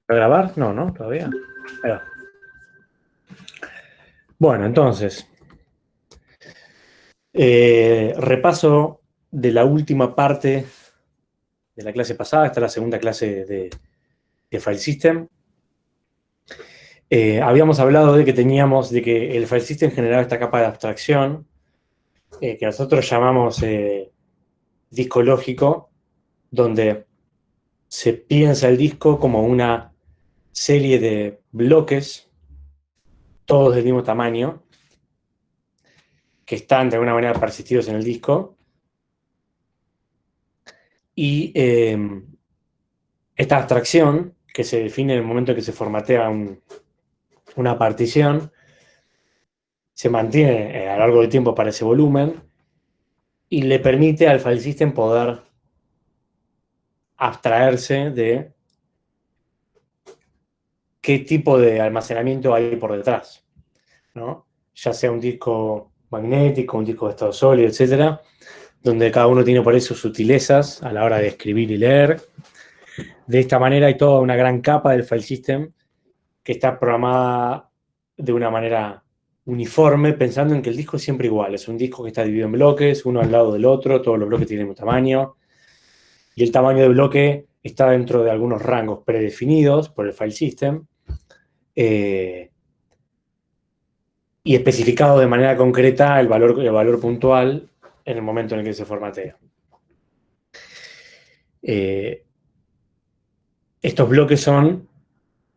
¿A grabar? No, ¿no? Todavía. Ahí va. Bueno, entonces, repaso de la última parte de la clase pasada. Esta es la segunda clase de File System. Habíamos hablado de que el File System generaba esta capa de abstracción que nosotros llamamos disco lógico, donde se piensa el disco como una serie de bloques, todos del mismo tamaño, que están de alguna manera persistidos en el disco. Y esta abstracción, que se define en el momento en que se formatea una partición, se mantiene a lo largo del tiempo para ese volumen y le permite al file system poder abstraerse de qué tipo de almacenamiento hay por detrás, ¿no? Ya sea un disco magnético, un disco de estado sólido, etcétera, donde cada uno tiene por ahí sus sutilezas a la hora de escribir y leer. De esta manera hay toda una gran capa del file system que está programada de una manera uniforme, pensando en que el disco es siempre igual. Es un disco que está dividido en bloques, uno al lado del otro, todos los bloques tienen el mismo tamaño, y el tamaño del bloque está dentro de algunos rangos predefinidos por el file system, y especificado de manera concreta el valor puntual en el momento en el que se formatea. Estos bloques son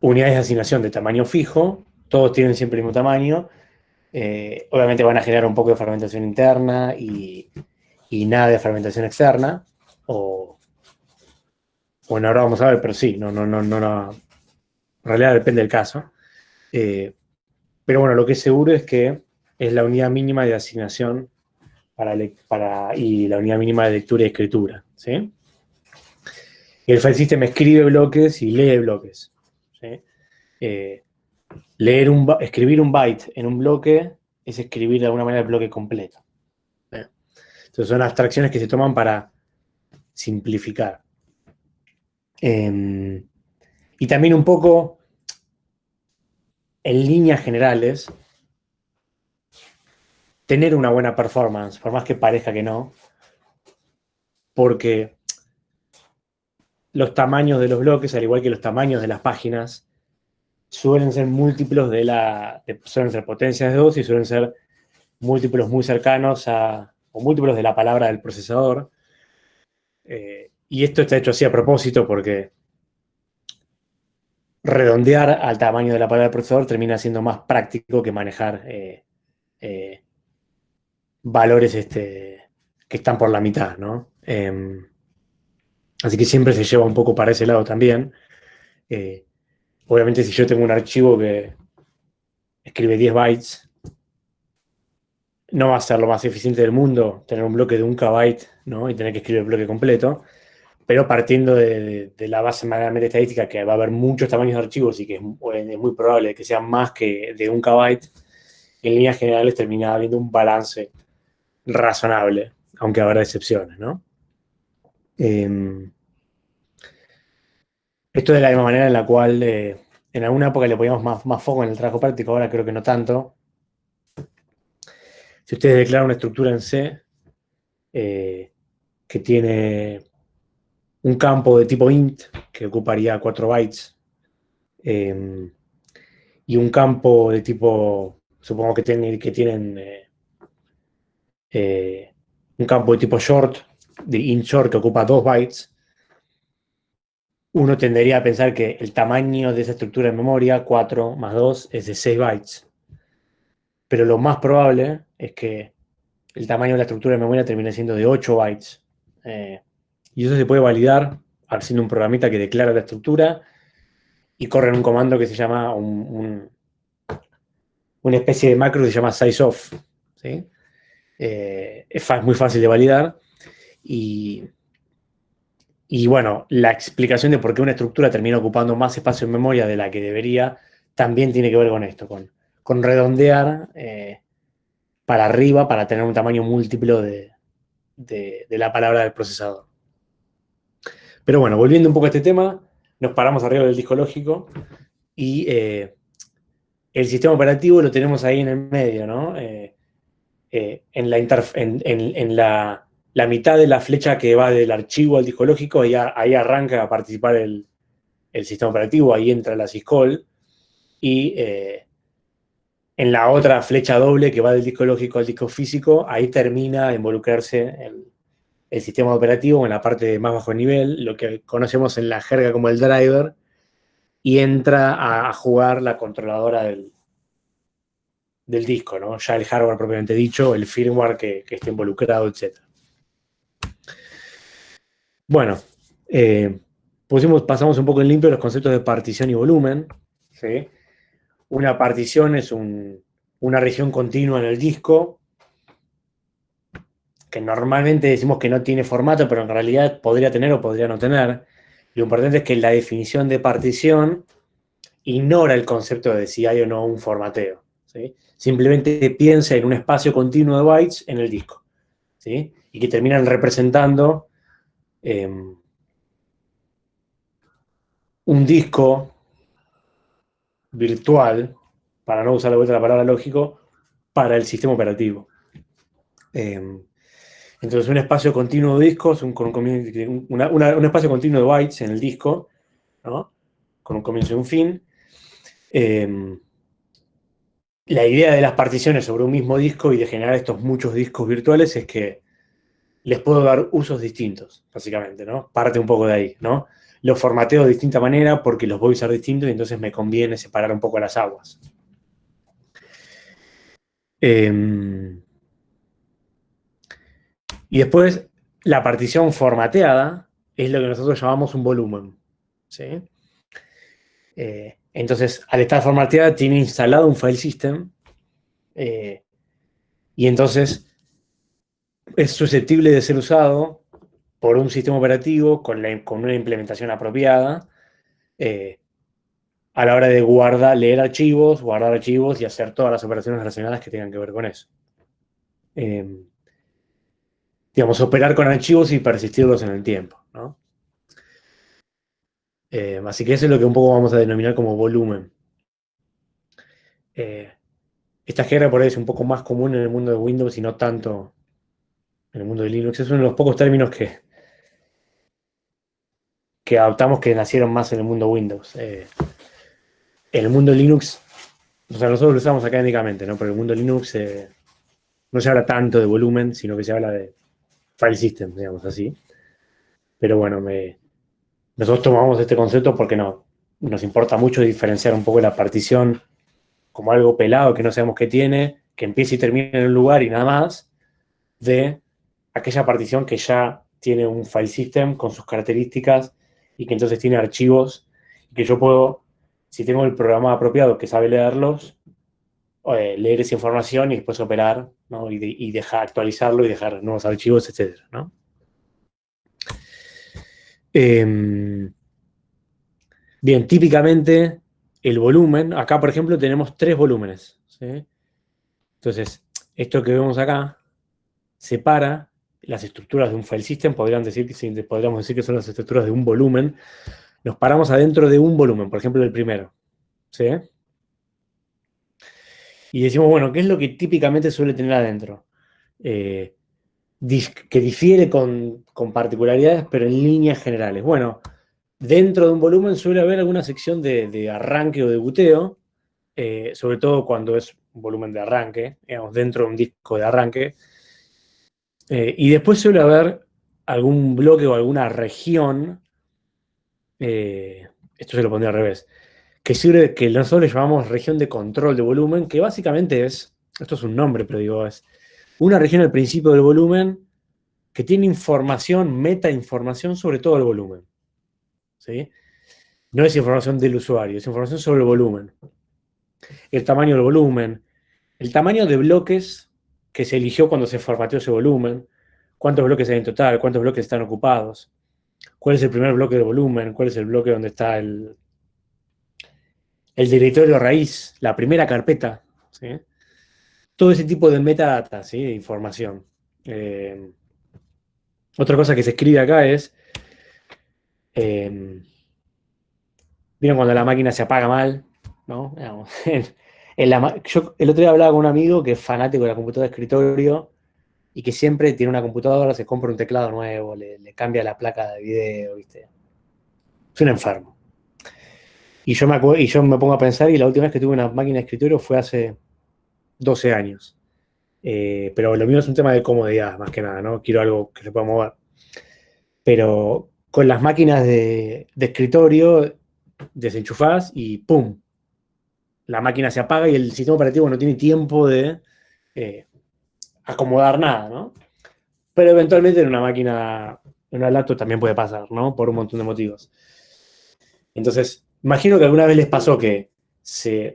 unidades de asignación de tamaño fijo, todos tienen siempre el mismo tamaño. Obviamente van a generar un poco de fragmentación interna y nada de fragmentación externa, bueno, ahora vamos a ver, pero sí, no, en realidad depende del caso. Pero bueno, lo que es seguro es que es la unidad mínima de asignación y la unidad mínima de lectura y escritura, ¿sí? Y el file system escribe bloques y lee bloques, ¿sí? Escribir un byte en un bloque es escribir de alguna manera el bloque completo. Entonces son abstracciones que se toman para simplificar. Y también un poco, en líneas generales, tener una buena performance, por más que parezca que no, porque los tamaños de los bloques, al igual que los tamaños de las páginas, suelen ser múltiplos suelen ser potencias de 2 y suelen ser múltiplos muy cercanos o múltiplos de la palabra del procesador. Y esto está hecho así a propósito porque redondear al tamaño de la palabra del procesador termina siendo más práctico que manejar valores que están por la mitad, ¿no? Así que siempre se lleva un poco para ese lado también. Obviamente si yo tengo un archivo que escribe 10 bytes, no va a ser lo más eficiente del mundo tener un bloque de 1 KB, ¿no? Y tener que escribir el bloque completo, pero partiendo de la base meramente estadística que va a haber muchos tamaños de archivos y que es muy probable que sean más que de 1 KB, en líneas generales termina habiendo un balance razonable, aunque habrá excepciones, ¿no? Esto de la misma manera en la cual en alguna época le poníamos más foco en el trabajo práctico, ahora creo que no tanto. Si ustedes declaran una estructura en C que tiene un campo de tipo int que ocuparía 4 bytes y un campo de tipo, supongo que tienen un campo de tipo short, de int short que ocupa 2 bytes, uno tendería a pensar que el tamaño de esa estructura de memoria, 4 más 2, es de 6 bytes. Pero lo más probable es que el tamaño de la estructura de memoria termine siendo de 8 bytes. Y eso se puede validar haciendo un programita que declara la estructura y corre en un comando que se llama una especie de macro que se llama sizeof, ¿sí? Es muy fácil de validar y bueno, la explicación de por qué una estructura termina ocupando más espacio en memoria de la que debería también tiene que ver con esto, con redondear para arriba para tener un tamaño múltiplo de la palabra del procesador. Pero bueno, volviendo un poco a este tema, nos paramos arriba del disco lógico y el sistema operativo lo tenemos ahí en el medio, ¿no? En la mitad de la flecha que va del archivo al disco lógico, ahí arranca a participar el sistema operativo, ahí entra la syscall, y en la otra flecha doble que va del disco lógico al disco físico, ahí termina a involucrarse el sistema operativo en la parte de más bajo nivel, lo que conocemos en la jerga como el driver, y entra a jugar la controladora del disco, ¿no? Ya el hardware propiamente dicho, el firmware que esté involucrado, etc. Bueno, pasamos un poco en limpio los conceptos de partición y volumen, ¿sí? Una partición es una región continua en el disco, que normalmente decimos que no tiene formato, pero en realidad podría tener o podría no tener. Lo importante es que la definición de partición ignora el concepto de si hay o no un formateo, ¿sí? Simplemente piensa en un espacio continuo de bytes en el disco, ¿sí? Y que terminan representando un disco virtual, para no usar de vuelta la palabra lógico, para el sistema operativo. Entonces, un espacio continuo de discos, un espacio continuo de bytes en el disco, ¿no? Con un comienzo y un fin. La idea de las particiones sobre un mismo disco y de generar estos muchos discos virtuales es que les puedo dar usos distintos, básicamente, ¿no? Parte un poco de ahí, ¿no? Los formateo de distinta manera porque los voy a usar distintos y entonces me conviene separar un poco las aguas. Y después, la partición formateada es lo que nosotros llamamos un volumen, ¿sí? Entonces, al estar formateada, tiene instalado un file system y entonces es susceptible de ser usado por un sistema operativo con una implementación apropiada a la hora de leer archivos, guardar archivos y hacer todas las operaciones relacionadas que tengan que ver con eso. Digamos, operar con archivos y persistirlos en el tiempo, ¿no? Así que eso es lo que un poco vamos a denominar como volumen. Esta jerga por ahí es un poco más común en el mundo de Windows y no tanto en el mundo de Linux. Es uno de los pocos términos que adoptamos que nacieron más en el mundo Windows. En el mundo Linux, o sea, nosotros lo usamos académicamente, ¿no? Pero en el mundo Linux no se habla tanto de volumen, sino que se habla de file system, digamos así. Pero bueno, nosotros tomamos este concepto porque nos importa mucho diferenciar un poco la partición como algo pelado que no sabemos qué tiene, que empieza y termina en un lugar y nada más, de aquella partición que ya tiene un file system con sus características y que entonces tiene archivos y que yo puedo, si tengo el programa apropiado que sabe leerlos, leer esa información y después operar, ¿no? Y dejar actualizarlo y dejar nuevos archivos, etc., ¿no? Bien, típicamente el volumen, acá por ejemplo tenemos 3 volúmenes, ¿sí? Entonces, esto que vemos acá separa las estructuras de un file system, podríamos decir que son las estructuras de un volumen. Nos paramos adentro de un volumen, por ejemplo el primero, ¿sí? Y decimos, bueno, ¿qué es lo que típicamente suele tener adentro? Que difiere con particularidades, pero en líneas generales. Bueno, dentro de un volumen suele haber alguna sección de arranque o de buteo, sobre todo cuando es un volumen de arranque, digamos, dentro de un disco de arranque. Y después suele haber algún bloque o alguna región, esto se lo pondría al revés, que nosotros le llamamos región de control de volumen, que básicamente esto es un nombre, pero digo, es una región al principio del volumen que tiene información, metainformación sobre todo el volumen, ¿sí? No es información del usuario, es información sobre el volumen. El tamaño del volumen, el tamaño de bloques que se eligió cuando se formateó ese volumen, cuántos bloques hay en total, cuántos bloques están ocupados, cuál es el primer bloque de volumen, cuál es el bloque donde está el directorio raíz, la primera carpeta, ¿sí? Todo ese tipo de metadata, ¿sí? De información. Otra cosa que se escribe acá es ¿Vieron cuando la máquina se apaga mal? ¿No? Digamos, yo el otro día hablaba con un amigo que es fanático de la computadora de escritorio y que siempre tiene una computadora, se compra un teclado nuevo, le cambia la placa de video, ¿viste? Es un enfermo. Y yo me pongo a pensar, y la última vez que tuve una máquina de escritorio fue hace 12 años. Pero lo mío es un tema de comodidad, más que nada, ¿no? Quiero algo que se pueda mover. Pero con las máquinas de escritorio, desenchufás y ¡pum! La máquina se apaga y el sistema operativo no tiene tiempo de acomodar nada, ¿no? Pero eventualmente en una máquina, en una laptop también puede pasar, ¿no? Por un montón de motivos. Entonces, imagino que alguna vez les pasó que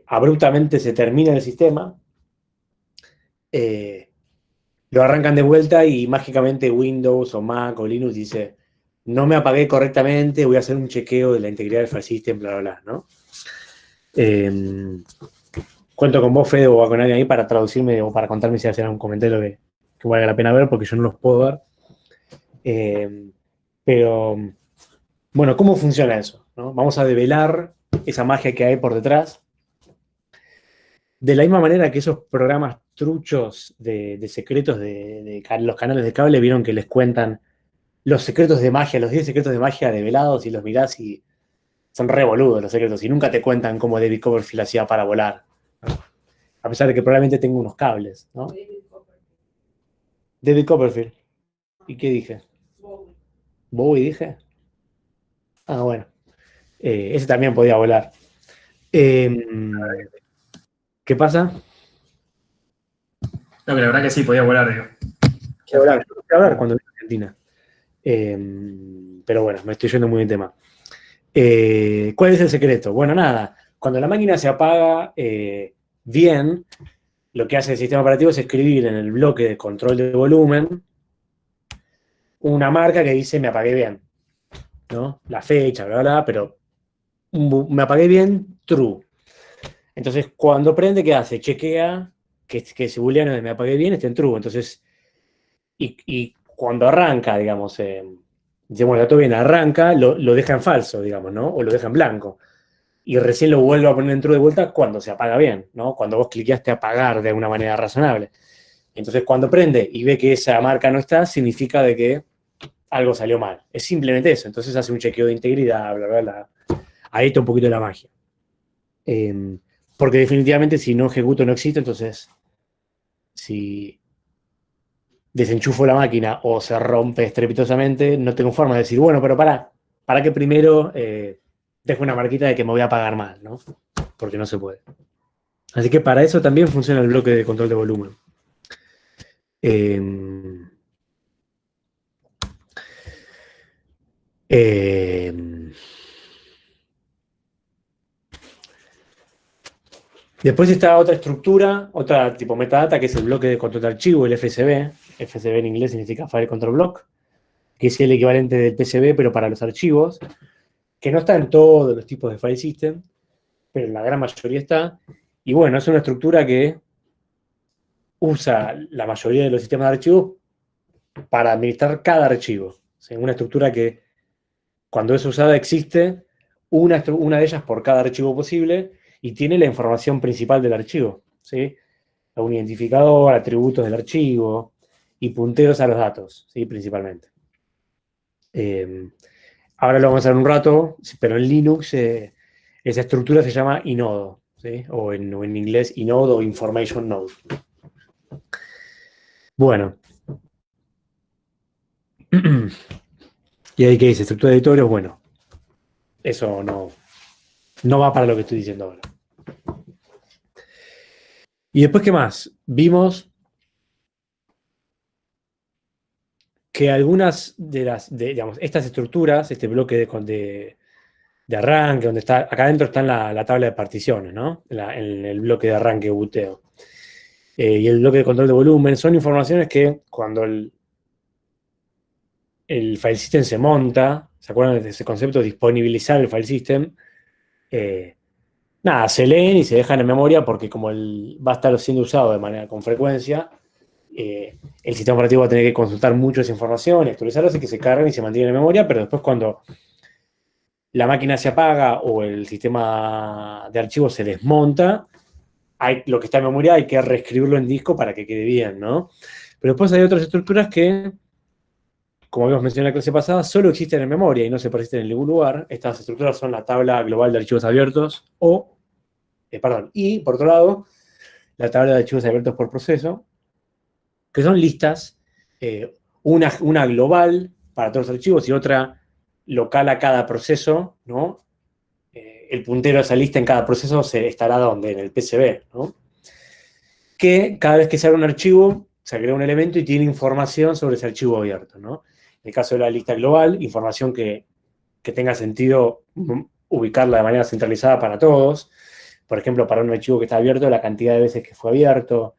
abruptamente se termina el sistema, eh, lo arrancan de vuelta y mágicamente Windows o Mac o Linux dice, no me apagué correctamente, voy a hacer un chequeo de la integridad del file system, bla, bla, bla, ¿no? Cuento con vos, Fede, o con alguien ahí para traducirme o para contarme si hacen un comentario que valga la pena ver, porque yo no los puedo ver. Pero, bueno, ¿cómo funciona eso? ¿No? Vamos a develar esa magia que hay por detrás. De la misma manera que esos programas truchos de secretos de los canales de cable vieron que les cuentan los secretos de magia, los 10 secretos de magia develados y los mirás y son re boludos los secretos y nunca te cuentan cómo David Copperfield hacía para volar, ¿no? A pesar de que probablemente tenga unos cables, ¿no? David Copperfield. ¿Y qué dije? ¿Bowie dije? Ah, bueno. Ese también podía volar. ¿Qué pasa? No, que la verdad que sí, podía volar, digo. Podía volar. Yo no podía hablar cuando vine a Argentina. Pero bueno, me estoy yendo muy de tema. ¿Cuál es el secreto? Bueno, nada. Cuando la máquina se apaga bien, lo que hace el sistema operativo es escribir en el bloque de control de volumen una marca que dice me apagué bien, ¿no? La fecha, bla, bla, bla, pero me apagué bien, true. Entonces, cuando prende, ¿qué hace? Chequea que ese booleano de me apagué bien esté en true. Entonces, y cuando arranca, digamos, digamos, todo bien, arranca, lo deja en falso, digamos, ¿no? O lo deja en blanco. Y recién lo vuelve a poner en true de vuelta cuando se apaga bien, ¿no? Cuando vos cliqueaste apagar de una manera razonable. Entonces, cuando prende y ve que esa marca no está, significa de que algo salió mal. Es simplemente eso. Entonces hace un chequeo de integridad, bla, bla, bla. Ahí está un poquito la magia. Porque definitivamente si no ejecuto no existe, entonces si desenchufo la máquina o se rompe estrepitosamente, no tengo forma de decir, bueno, pero para que primero dejo una marquita de que me voy a apagar mal, ¿no? Porque no se puede. Así que para eso también funciona el bloque de control de volumen. Después está otra estructura, otra tipo metadata, que es el bloque de control de archivo, el FSB. FSB en inglés significa File Control Block, que es el equivalente del PCB, pero para los archivos, que no está en todos los tipos de file system, pero en la gran mayoría está. Y bueno, es una estructura que usa la mayoría de los sistemas de archivos para administrar cada archivo. O sea, una estructura que, cuando es usada, existe una de ellas por cada archivo posible y tiene la información principal del archivo, ¿sí? Un identificador, atributos del archivo y punteros a los datos, ¿sí? Principalmente. Ahora lo vamos a ver un rato, pero en Linux esa estructura se llama inodo, ¿sí? O en inglés inode o information node. Bueno. ¿Y ahí qué dice? Estructura de editorios, bueno, eso no va para lo que estoy diciendo ahora. Y después, ¿qué más? Vimos que algunas digamos, estas estructuras, este bloque de arranque, donde está, acá adentro está la tabla de particiones, ¿no? En el bloque de arranque buteo. Y el bloque de control de volumen, son informaciones que cuando el file system se monta, ¿se acuerdan de ese concepto de disponibilizar el file system? Nada, se leen y se dejan en memoria porque como va a estar siendo usado de manera con frecuencia, el sistema operativo va a tener que consultar mucho esa información y actualizarla, así que se cargan y se mantienen en memoria, pero después cuando la máquina se apaga o el sistema de archivos se desmonta, lo que está en memoria hay que reescribirlo en disco para que quede bien, ¿no? Pero después hay otras estructuras que, como habíamos mencionado en la clase pasada, solo existen en memoria y no se persisten en ningún lugar. Estas estructuras son la tabla global de archivos abiertos y, por otro lado, la tabla de archivos abiertos por proceso, que son listas, una global para todos los archivos y otra local a cada proceso, ¿no? El puntero de esa lista en cada proceso estará donde, en el PCB, ¿no? Que cada vez que se abre un archivo, se agrega un elemento y tiene información sobre ese archivo abierto, ¿no? En el caso de la lista global, información que tenga sentido ubicarla de manera centralizada para todos. Por ejemplo, para un archivo que está abierto, la cantidad de veces que fue abierto,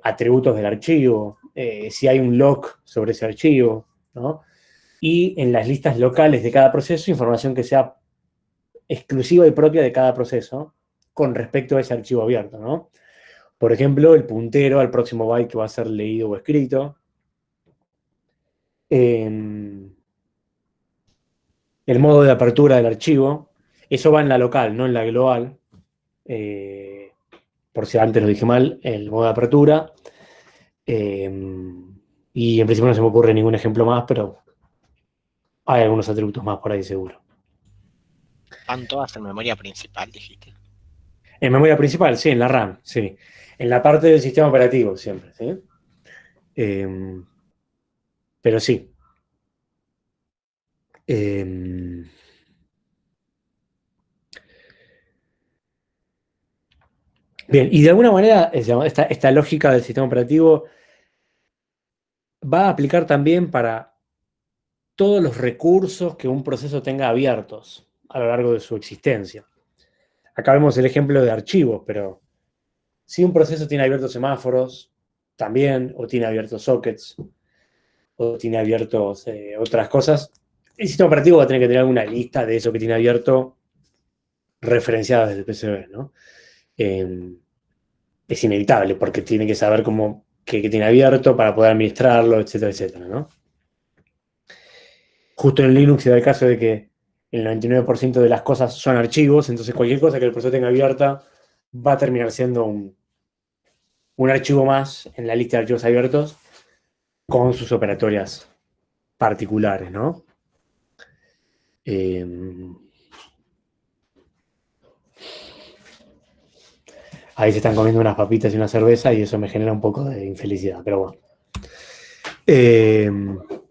atributos del archivo, si hay un lock sobre ese archivo, ¿no? Y en las listas locales de cada proceso, información que sea exclusiva y propia de cada proceso con respecto a ese archivo abierto, ¿no? Por ejemplo, el puntero al próximo byte que va a ser leído o escrito. El modo de apertura del archivo. Eso va en la local, no en la global. Por si antes lo dije mal, el modo de apertura. Y en principio no se me ocurre ningún ejemplo más, pero hay algunos atributos más por ahí seguro. Van todas en memoria principal, dijiste. En memoria principal, sí, en la RAM, sí. En la parte del sistema operativo siempre, ¿sí? Pero sí. Bien, y de alguna manera esta lógica del sistema operativo va a aplicar también para todos los recursos que un proceso tenga abiertos a lo largo de su existencia. Acá vemos el ejemplo de archivos, pero si un proceso tiene abiertos semáforos, también, o tiene abiertos sockets, o tiene abiertos otras cosas, el sistema operativo va a tener que tener alguna lista de eso que tiene abierto referenciada desde el PCB, ¿no? Es inevitable, porque tiene que saber qué tiene abierto para poder administrarlo, etcétera, etcétera, ¿no? Justo en Linux se da el caso de que el 99% de las cosas son archivos, entonces cualquier cosa que el proceso tenga abierta va a terminar siendo un archivo más en la lista de archivos abiertos con sus operatorias particulares, ¿no? Ahí se están comiendo unas papitas y una cerveza y eso me genera un poco de infelicidad, pero bueno.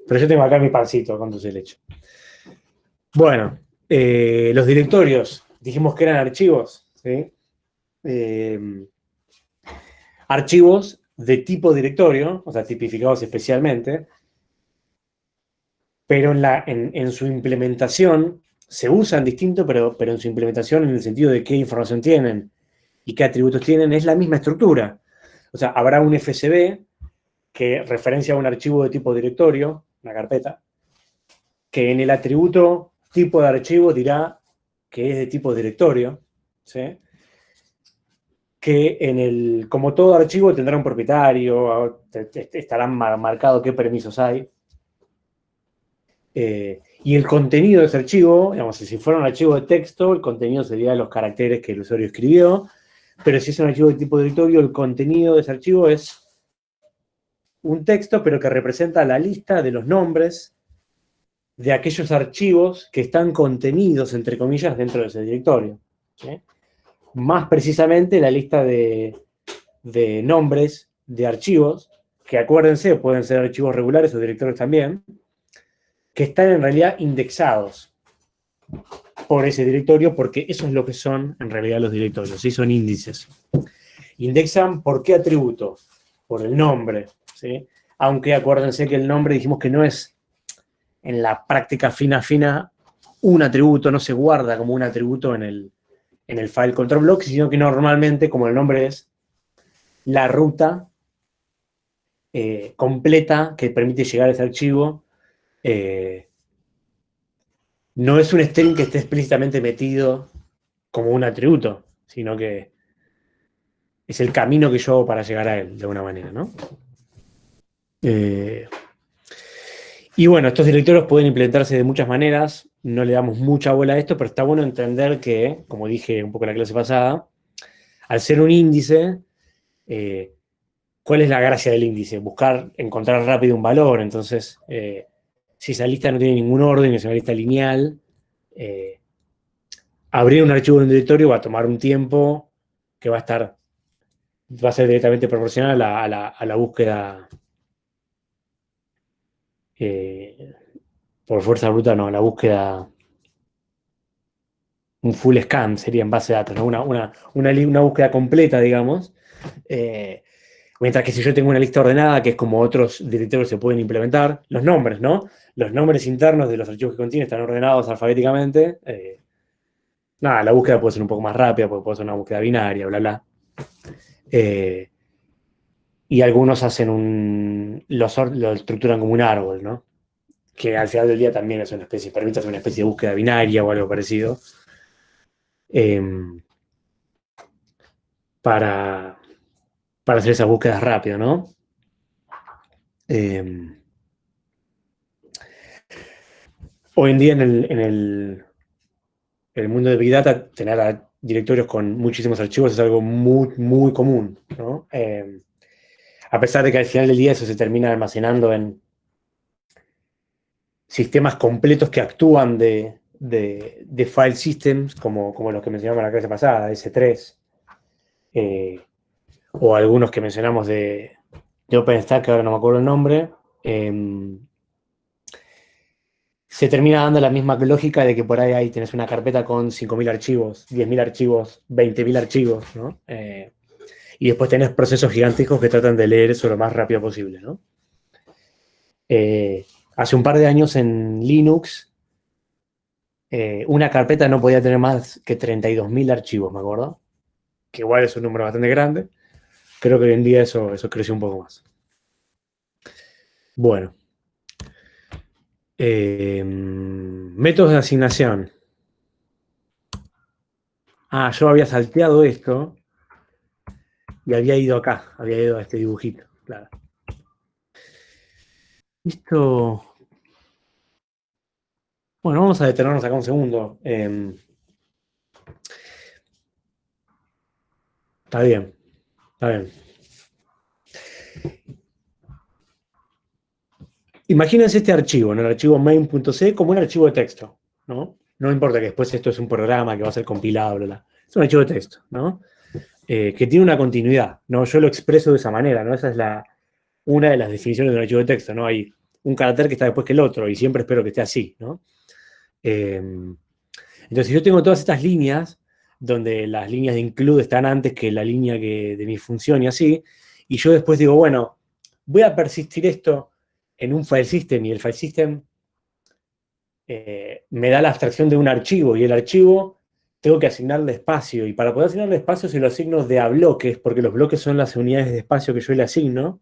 Pero yo tengo acá mi pancito con dulce de leche. Bueno, los directorios, dijimos que eran archivos, ¿sí? Archivos de tipo directorio, o sea, tipificados especialmente, pero en su implementación se usan distinto, pero en su implementación, en el sentido de qué información tienen y qué atributos tienen, es la misma estructura. O sea, habrá un FSB que referencia a un archivo de tipo directorio, una carpeta, que en el atributo tipo de archivo dirá que es de tipo directorio, ¿sí? Que como todo archivo tendrá un propietario, estarán marcado qué permisos hay. Y el contenido de ese archivo, digamos, si fuera un archivo de texto, el contenido sería los caracteres que el usuario escribió, pero si es un archivo de tipo directorio, el contenido de ese archivo es un texto, pero que representa la lista de los nombres de aquellos archivos que están contenidos, entre comillas, dentro de ese directorio, ¿sí? Más precisamente la lista de nombres de archivos, que acuérdense, pueden ser archivos regulares o directorios también, que están en realidad indexados por ese directorio, porque eso es lo que son en realidad los directorios, ¿sí? Son índices. Indexan por qué atributo, por el nombre, ¿sí? Aunque acuérdense que el nombre dijimos que no es en la práctica fina un atributo, no se guarda como un atributo en el file control block, sino que normalmente, como el nombre es, la ruta completa que permite llegar a ese archivo no es un string que esté explícitamente metido como un atributo, sino que es el camino que yo hago para llegar a él, de alguna manera, ¿no? Y bueno, estos directorios pueden implementarse de muchas maneras. no le damos mucha bola a esto, pero está bueno entender que, como dije un poco en la clase pasada, al ser un índice, ¿cuál es la gracia del índice? Buscar, encontrar rápido un valor. Entonces, si esa lista no tiene ningún orden, es una lista lineal, abrir un archivo en un directorio va a tomar un tiempo que va a ser directamente proporcional a la búsqueda por fuerza bruta, no, la búsqueda, un full scan sería en base de datos, ¿no? Una búsqueda completa, digamos. Eh, Mientras que si yo tengo una lista ordenada, que es como otros directorios se pueden implementar, los nombres, ¿no? Los nombres internos de los archivos que contiene están ordenados alfabéticamente. Nada, la búsqueda puede ser un poco más rápida, porque puede ser una búsqueda binaria, bla, bla. Y algunos hacen lo estructuran como un árbol, ¿no? Que al final del día también es una especie, permite hacer una especie de búsqueda binaria o algo parecido. Eh, para, para hacer esas búsquedas rápido, ¿no? Hoy en día en el mundo de Big Data, tener directorios con muchísimos archivos es algo muy, muy común, ¿no? A pesar de que al final del día eso se termina almacenando en sistemas completos que actúan de file systems, como los que mencionamos en la clase pasada, S3, o algunos que mencionamos de OpenStack, que ahora no me acuerdo el nombre, se termina dando la misma lógica de que por ahí tenés una carpeta con 5.000 archivos, 10.000 archivos, 20.000 archivos, ¿no? Y después tenés procesos gigantescos que tratan de leer eso lo más rápido posible, ¿no? Hace un par de años en Linux, una carpeta no podía tener más que 32.000 archivos, me acuerdo, que igual es un número bastante grande. Creo que hoy en día eso creció un poco más. Bueno. Métodos de asignación. Yo había salteado esto y había ido acá, había ido a este dibujito, claro. Esto... Bueno, vamos a detenernos acá un segundo. Está bien, está bien. Imagínense este archivo, ¿no? El archivo main.c como un archivo de texto, ¿no? No importa que después esto es un programa que va a ser compilado, bla, bla. Es un archivo de texto, ¿no? Que tiene una continuidad, ¿no? Yo lo expreso de esa manera, ¿no? Esa es una de las definiciones de un archivo de texto, ¿no? Hay un carácter que está después que el otro y siempre espero que esté así, ¿no? Entonces, si yo tengo todas estas líneas, donde las líneas de include están antes que la línea de mi función y así, y yo después digo, bueno, voy a persistir esto en un file system y el file system me da la abstracción de un archivo y el archivo tengo que asignarle espacio y para poder asignarle espacio se lo asigno de a bloques porque los bloques son las unidades de espacio que yo le asigno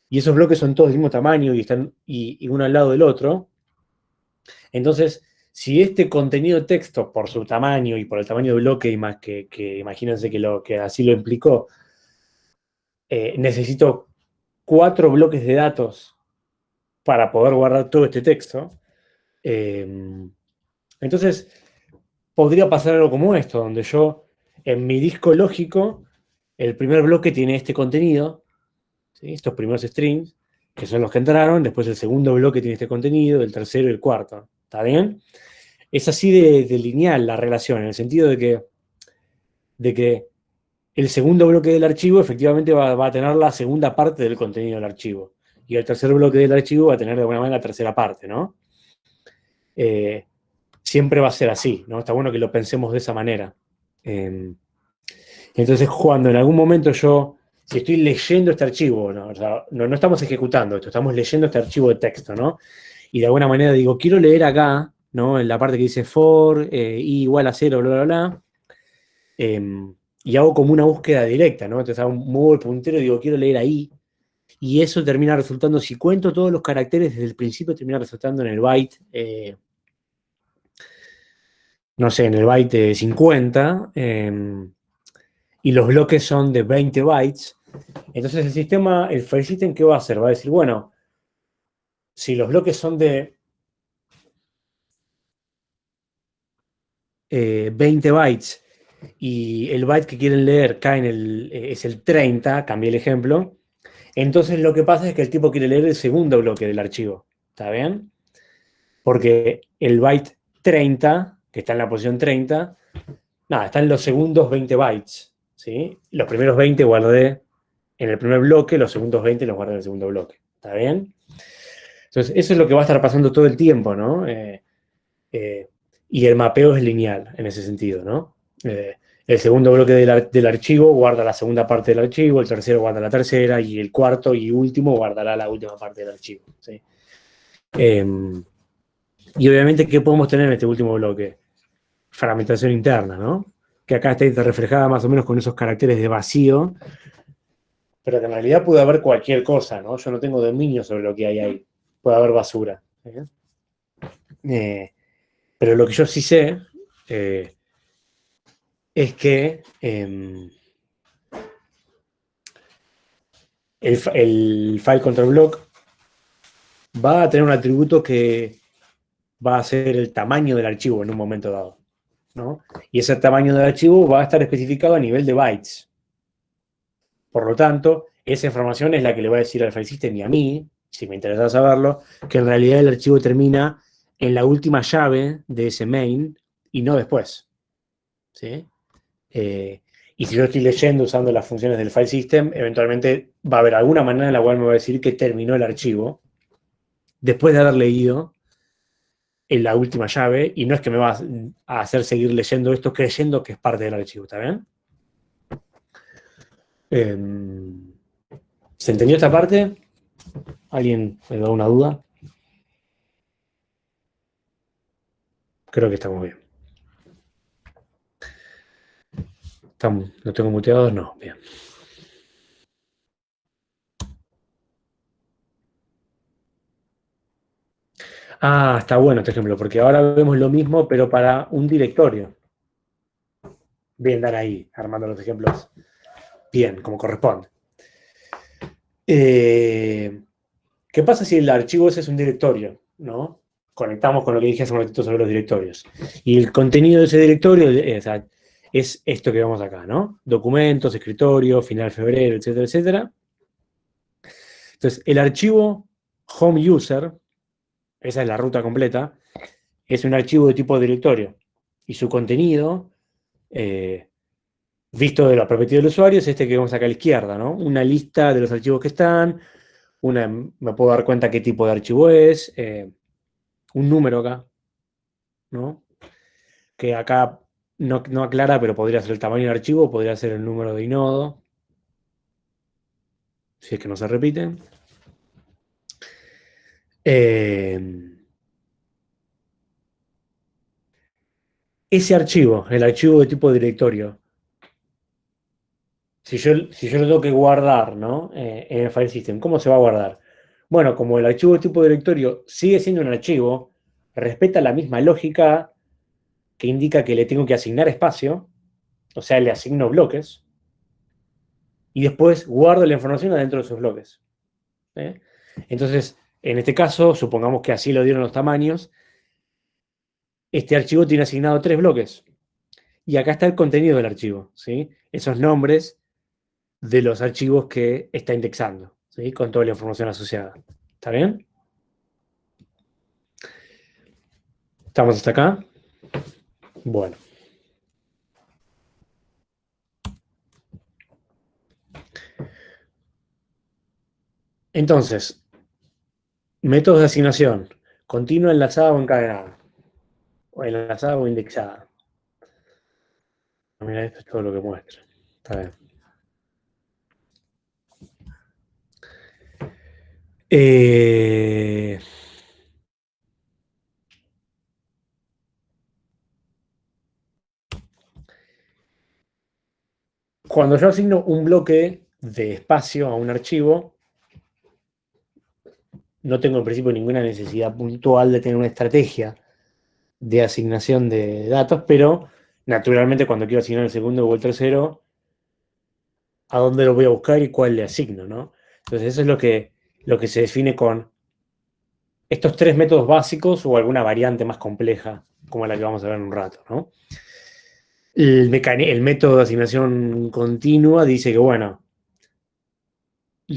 y esos bloques son todos del mismo tamaño y están y uno al lado del otro. Entonces, si este contenido de texto, por su tamaño y por el tamaño de bloque, y más que imagínense que así lo implicó, necesito 4 bloques de datos para poder guardar todo este texto, entonces podría pasar algo como esto, donde yo en mi disco lógico, el primer bloque tiene este contenido, ¿sí? Estos primeros strings, que son los que entraron, después el segundo bloque tiene este contenido, el tercero y el cuarto. ¿Está bien? Es así de lineal la relación, en el sentido de que el segundo bloque del archivo efectivamente va a tener la segunda parte del contenido del archivo. Y el tercer bloque del archivo va a tener de alguna manera la tercera parte, ¿no? Siempre va a ser así, ¿no? Está bueno que lo pensemos de esa manera. Entonces, cuando en algún momento si estoy leyendo este archivo, ¿no? O sea, no estamos ejecutando esto, estamos leyendo este archivo de texto, ¿no? Y de alguna manera digo, quiero leer acá, ¿no? En la parte que dice for, i igual a 0, bla, bla, bla. Y hago como una búsqueda directa, ¿no? Entonces muevo el puntero y digo, quiero leer ahí. Y eso termina resultando, si cuento todos los caracteres desde el principio, termina resultando en el byte, no sé, en el byte 50, y los bloques son de 20 bytes. Entonces el file system, ¿qué va a hacer? Va a decir, bueno, si los bloques son de 20 bytes y el byte que quieren leer es el 30, cambié el ejemplo, entonces lo que pasa es que el tipo quiere leer el segundo bloque del archivo. ¿Está bien? Porque el byte 30, que está en la posición 30, nada, está en los segundos 20 bytes. ¿Sí? Los primeros 20 guardé en el primer bloque, los segundos 20 los guardé en el segundo bloque. ¿Está bien? Entonces, eso es lo que va a estar pasando todo el tiempo, ¿no? Y el mapeo es lineal en ese sentido, ¿no? El segundo bloque del archivo guarda la segunda parte del archivo, el tercero guarda la tercera, y el cuarto y último guardará la última parte del archivo. ¿Sí? Y obviamente, ¿qué podemos tener en este último bloque? Fragmentación interna, ¿no? Que acá está reflejada más o menos con esos caracteres de vacío, pero que en realidad puede haber cualquier cosa, ¿no? Yo no tengo dominio sobre lo que hay ahí. Puede haber basura. Pero lo que yo sí sé es que el file control block va a tener un atributo que va a ser el tamaño del archivo en un momento dado, ¿no? Y ese tamaño del archivo va a estar especificado a nivel de bytes. Por lo tanto, esa información es la que le va a decir al file system y a mí, si me interesa saberlo, que en realidad el archivo termina en la última llave de ese main y no después. ¿Sí? Y si yo estoy leyendo usando las funciones del file system, eventualmente va a haber alguna manera en la cual me va a decir que terminó el archivo después de haber leído en la última llave, y no es que me va a hacer seguir leyendo esto creyendo que es parte del archivo, ¿está bien? ¿Se entendió esta parte? ¿Alguien me da una duda? Creo que estamos bien. ¿Lo tengo muteado? No, bien. Ah, está bueno este ejemplo, porque ahora vemos lo mismo, pero para un directorio. Bien, dan ahí, armando los ejemplos bien, como corresponde. ¿Qué pasa si el archivo ese es un directorio? ¿No? Conectamos con lo que dije hace un ratito sobre los directorios. Y el contenido de ese directorio es esto que vemos acá, ¿no? Documentos, escritorio, final febrero, etcétera, etcétera. Entonces, el archivo home user, esa es la ruta completa, es un archivo de tipo directorio. Y su contenido, visto de la perspectiva del usuario, es este que vemos acá a la izquierda, ¿no? Una lista de los archivos que están, me puedo dar cuenta qué tipo de archivo es, un número acá, ¿no? Que acá no aclara, pero podría ser el tamaño del archivo, podría ser el número de inodo, si es que no se repiten. Ese archivo, el archivo de tipo directorio, si yo lo tengo que guardar, ¿no? En el file system, ¿cómo se va a guardar? Bueno, como el archivo de tipo directorio sigue siendo un archivo, respeta la misma lógica que indica que le tengo que asignar espacio, o sea, le asigno bloques, y después guardo la información adentro de esos bloques. ¿Sí? Entonces, en este caso, supongamos que así lo dieron los tamaños, este archivo tiene asignado 3 bloques. Y acá está el contenido del archivo, ¿sí? Esos nombres de los archivos que está indexando, ¿sí? Con toda la información asociada. ¿Está bien? ¿Estamos hasta acá? Bueno. Entonces, métodos de asignación. Continua, enlazada o encadenada. O enlazada o indexada. Mira, esto es todo lo que muestra. Está bien. Cuando yo asigno un bloque de espacio a un archivo, no tengo en principio ninguna necesidad puntual de tener una estrategia de asignación de datos, pero naturalmente cuando quiero asignar el segundo o el tercero, ¿a dónde lo voy a buscar y cuál le asigno? ¿No? Entonces eso es lo que se define con estos 3 métodos básicos o alguna variante más compleja como la que vamos a ver en un rato, ¿no? El método de asignación continua dice que, bueno,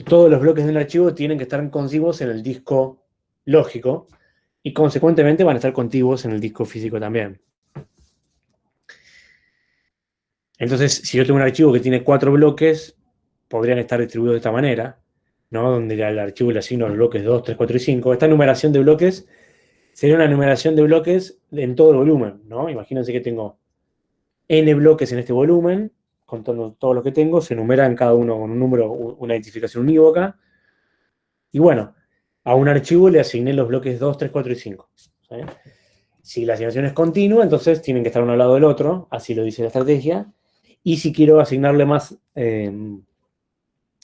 todos los bloques de un archivo tienen que estar contiguos en el disco lógico y consecuentemente van a estar contiguos en el disco físico también. Entonces, si yo tengo un archivo que tiene 4 bloques, podrían estar distribuidos de esta manera, ¿no? Donde al archivo le asigno los bloques 2, 3, 4 y 5. Esta numeración de bloques sería una numeración de bloques en todo el volumen, ¿no? Imagínense que tengo n bloques en este volumen, contando todo lo que tengo, se numeran cada uno con un número, una identificación unívoca. Y bueno, a un archivo le asigné los bloques 2, 3, 4 y 5. ¿Sí? Si la asignación es continua, entonces tienen que estar uno al lado del otro, así lo dice la estrategia. Y si quiero asignarle más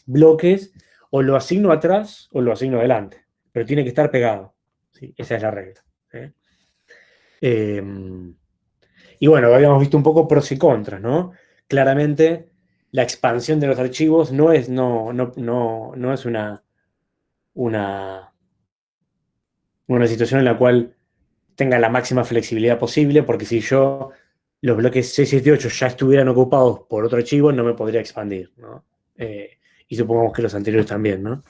bloques, o lo asigno atrás o lo asigno adelante. Pero tiene que estar pegado. ¿Sí? Esa es la regla. ¿Sí? Y bueno, habíamos visto un poco pros y contras, ¿no? Claramente, la expansión de los archivos no es una, una situación en la cual tenga la máxima flexibilidad posible, porque si yo los bloques 6, 7 y 8 ya estuvieran ocupados por otro archivo, no me podría expandir, ¿no? Y supongamos que los anteriores también, ¿no?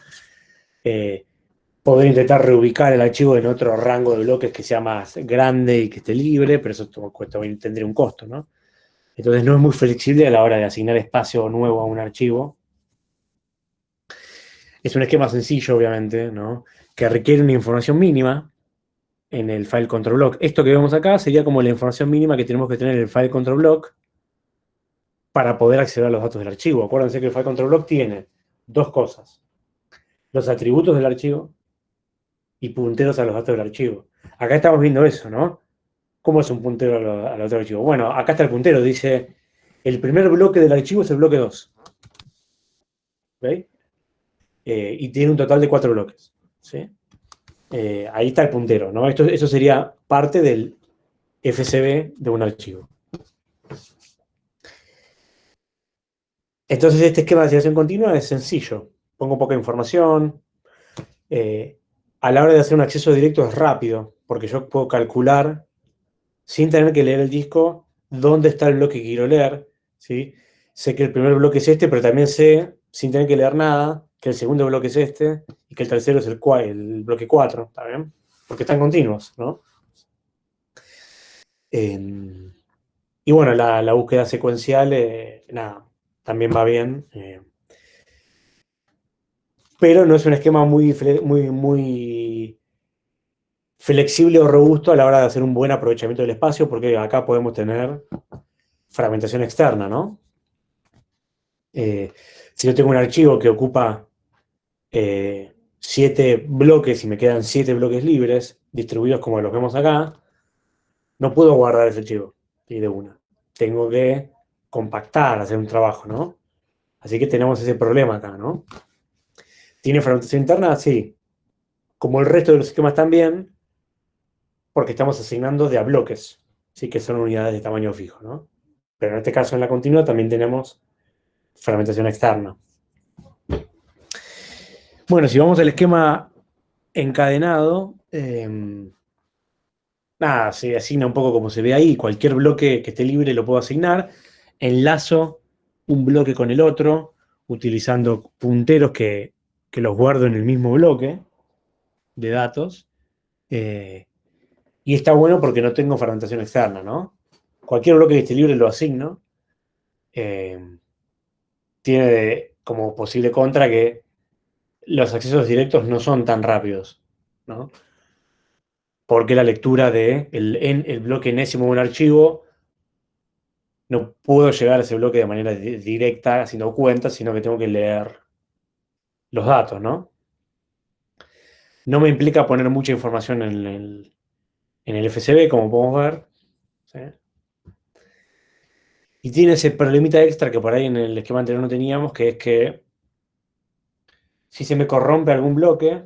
Poder intentar reubicar el archivo en otro rango de bloques que sea más grande y que esté libre, pero eso también tendría un costo, ¿no? Entonces no es muy flexible a la hora de asignar espacio nuevo a un archivo. Es un esquema sencillo, obviamente, ¿no? Que requiere una información mínima en el file control block. Esto que vemos acá sería como la información mínima que tenemos que tener en el file control block para poder acceder a los datos del archivo. Acuérdense que el file control block tiene dos cosas: los atributos del archivo y punteros a los datos del archivo. Acá estamos viendo eso, ¿no? ¿Cómo es un puntero al otro archivo? Bueno, acá está el puntero, dice, el primer bloque del archivo es el bloque 2. ¿Veis? Y tiene un total de 4 bloques. ¿Sí? Ahí está el puntero, ¿no? Eso sería parte del FCB de un archivo. Entonces este esquema de asignación continua es sencillo. Pongo poca información. A la hora de hacer un acceso directo es rápido, porque yo puedo calcular, sin tener que leer el disco, dónde está el bloque que quiero leer. ¿Sí? Sé que el primer bloque es este, pero también sé, sin tener que leer nada, que el segundo bloque es este y que el tercero es el bloque 4, ¿está bien? Porque están continuos, ¿no? Y bueno, la búsqueda secuencial, nada, también va bien. Pero no es un esquema muy flexible o robusto a la hora de hacer un buen aprovechamiento del espacio, porque acá podemos tener fragmentación externa, ¿no? Si yo tengo un archivo que ocupa 7 bloques y me quedan 7 bloques libres, distribuidos como los vemos acá, no puedo guardar ese archivo y de una. Tengo que compactar, hacer un trabajo, ¿no? Así que tenemos ese problema acá, ¿no? ¿Tiene fragmentación interna? Sí. Como el resto de los esquemas también, porque estamos asignando de a bloques, ¿sí? Que son unidades de tamaño fijo, ¿no? Pero en este caso, en la continua, también tenemos fragmentación externa. Bueno, si vamos al esquema encadenado, nada, se asigna un poco como se ve ahí. Cualquier bloque que esté libre lo puedo asignar. Enlazo un bloque con el otro, utilizando punteros que los guardo en el mismo bloque de datos. Y está bueno porque no tengo fragmentación externa, ¿no? Cualquier bloque que esté libre lo asigno. Tiene como posible contra que los accesos directos no son tan rápidos, ¿no? Porque la lectura de el bloque enésimo de un archivo, no puedo llegar a ese bloque de manera directa haciendo cuentas, sino que tengo que leer los datos, ¿no? No me implica poner mucha información en el FCB, como podemos ver. ¿Sí? Y tiene ese problemita extra que por ahí en el esquema anterior no teníamos, que es que si se me corrompe algún bloque,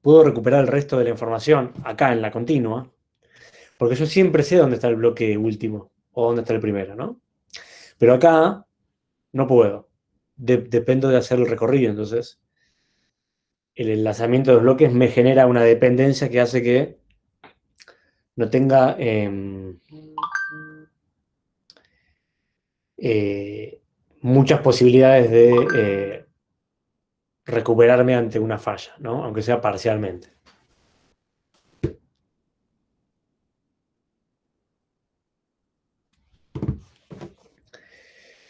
puedo recuperar el resto de la información acá en la continua, porque yo siempre sé dónde está el bloque último o dónde está el primero, ¿no? Pero acá no puedo. Dependo de hacer el recorrido, entonces el enlazamiento de los bloques me genera una dependencia que hace que no tenga muchas posibilidades de recuperarme ante una falla, ¿no? Aunque sea parcialmente.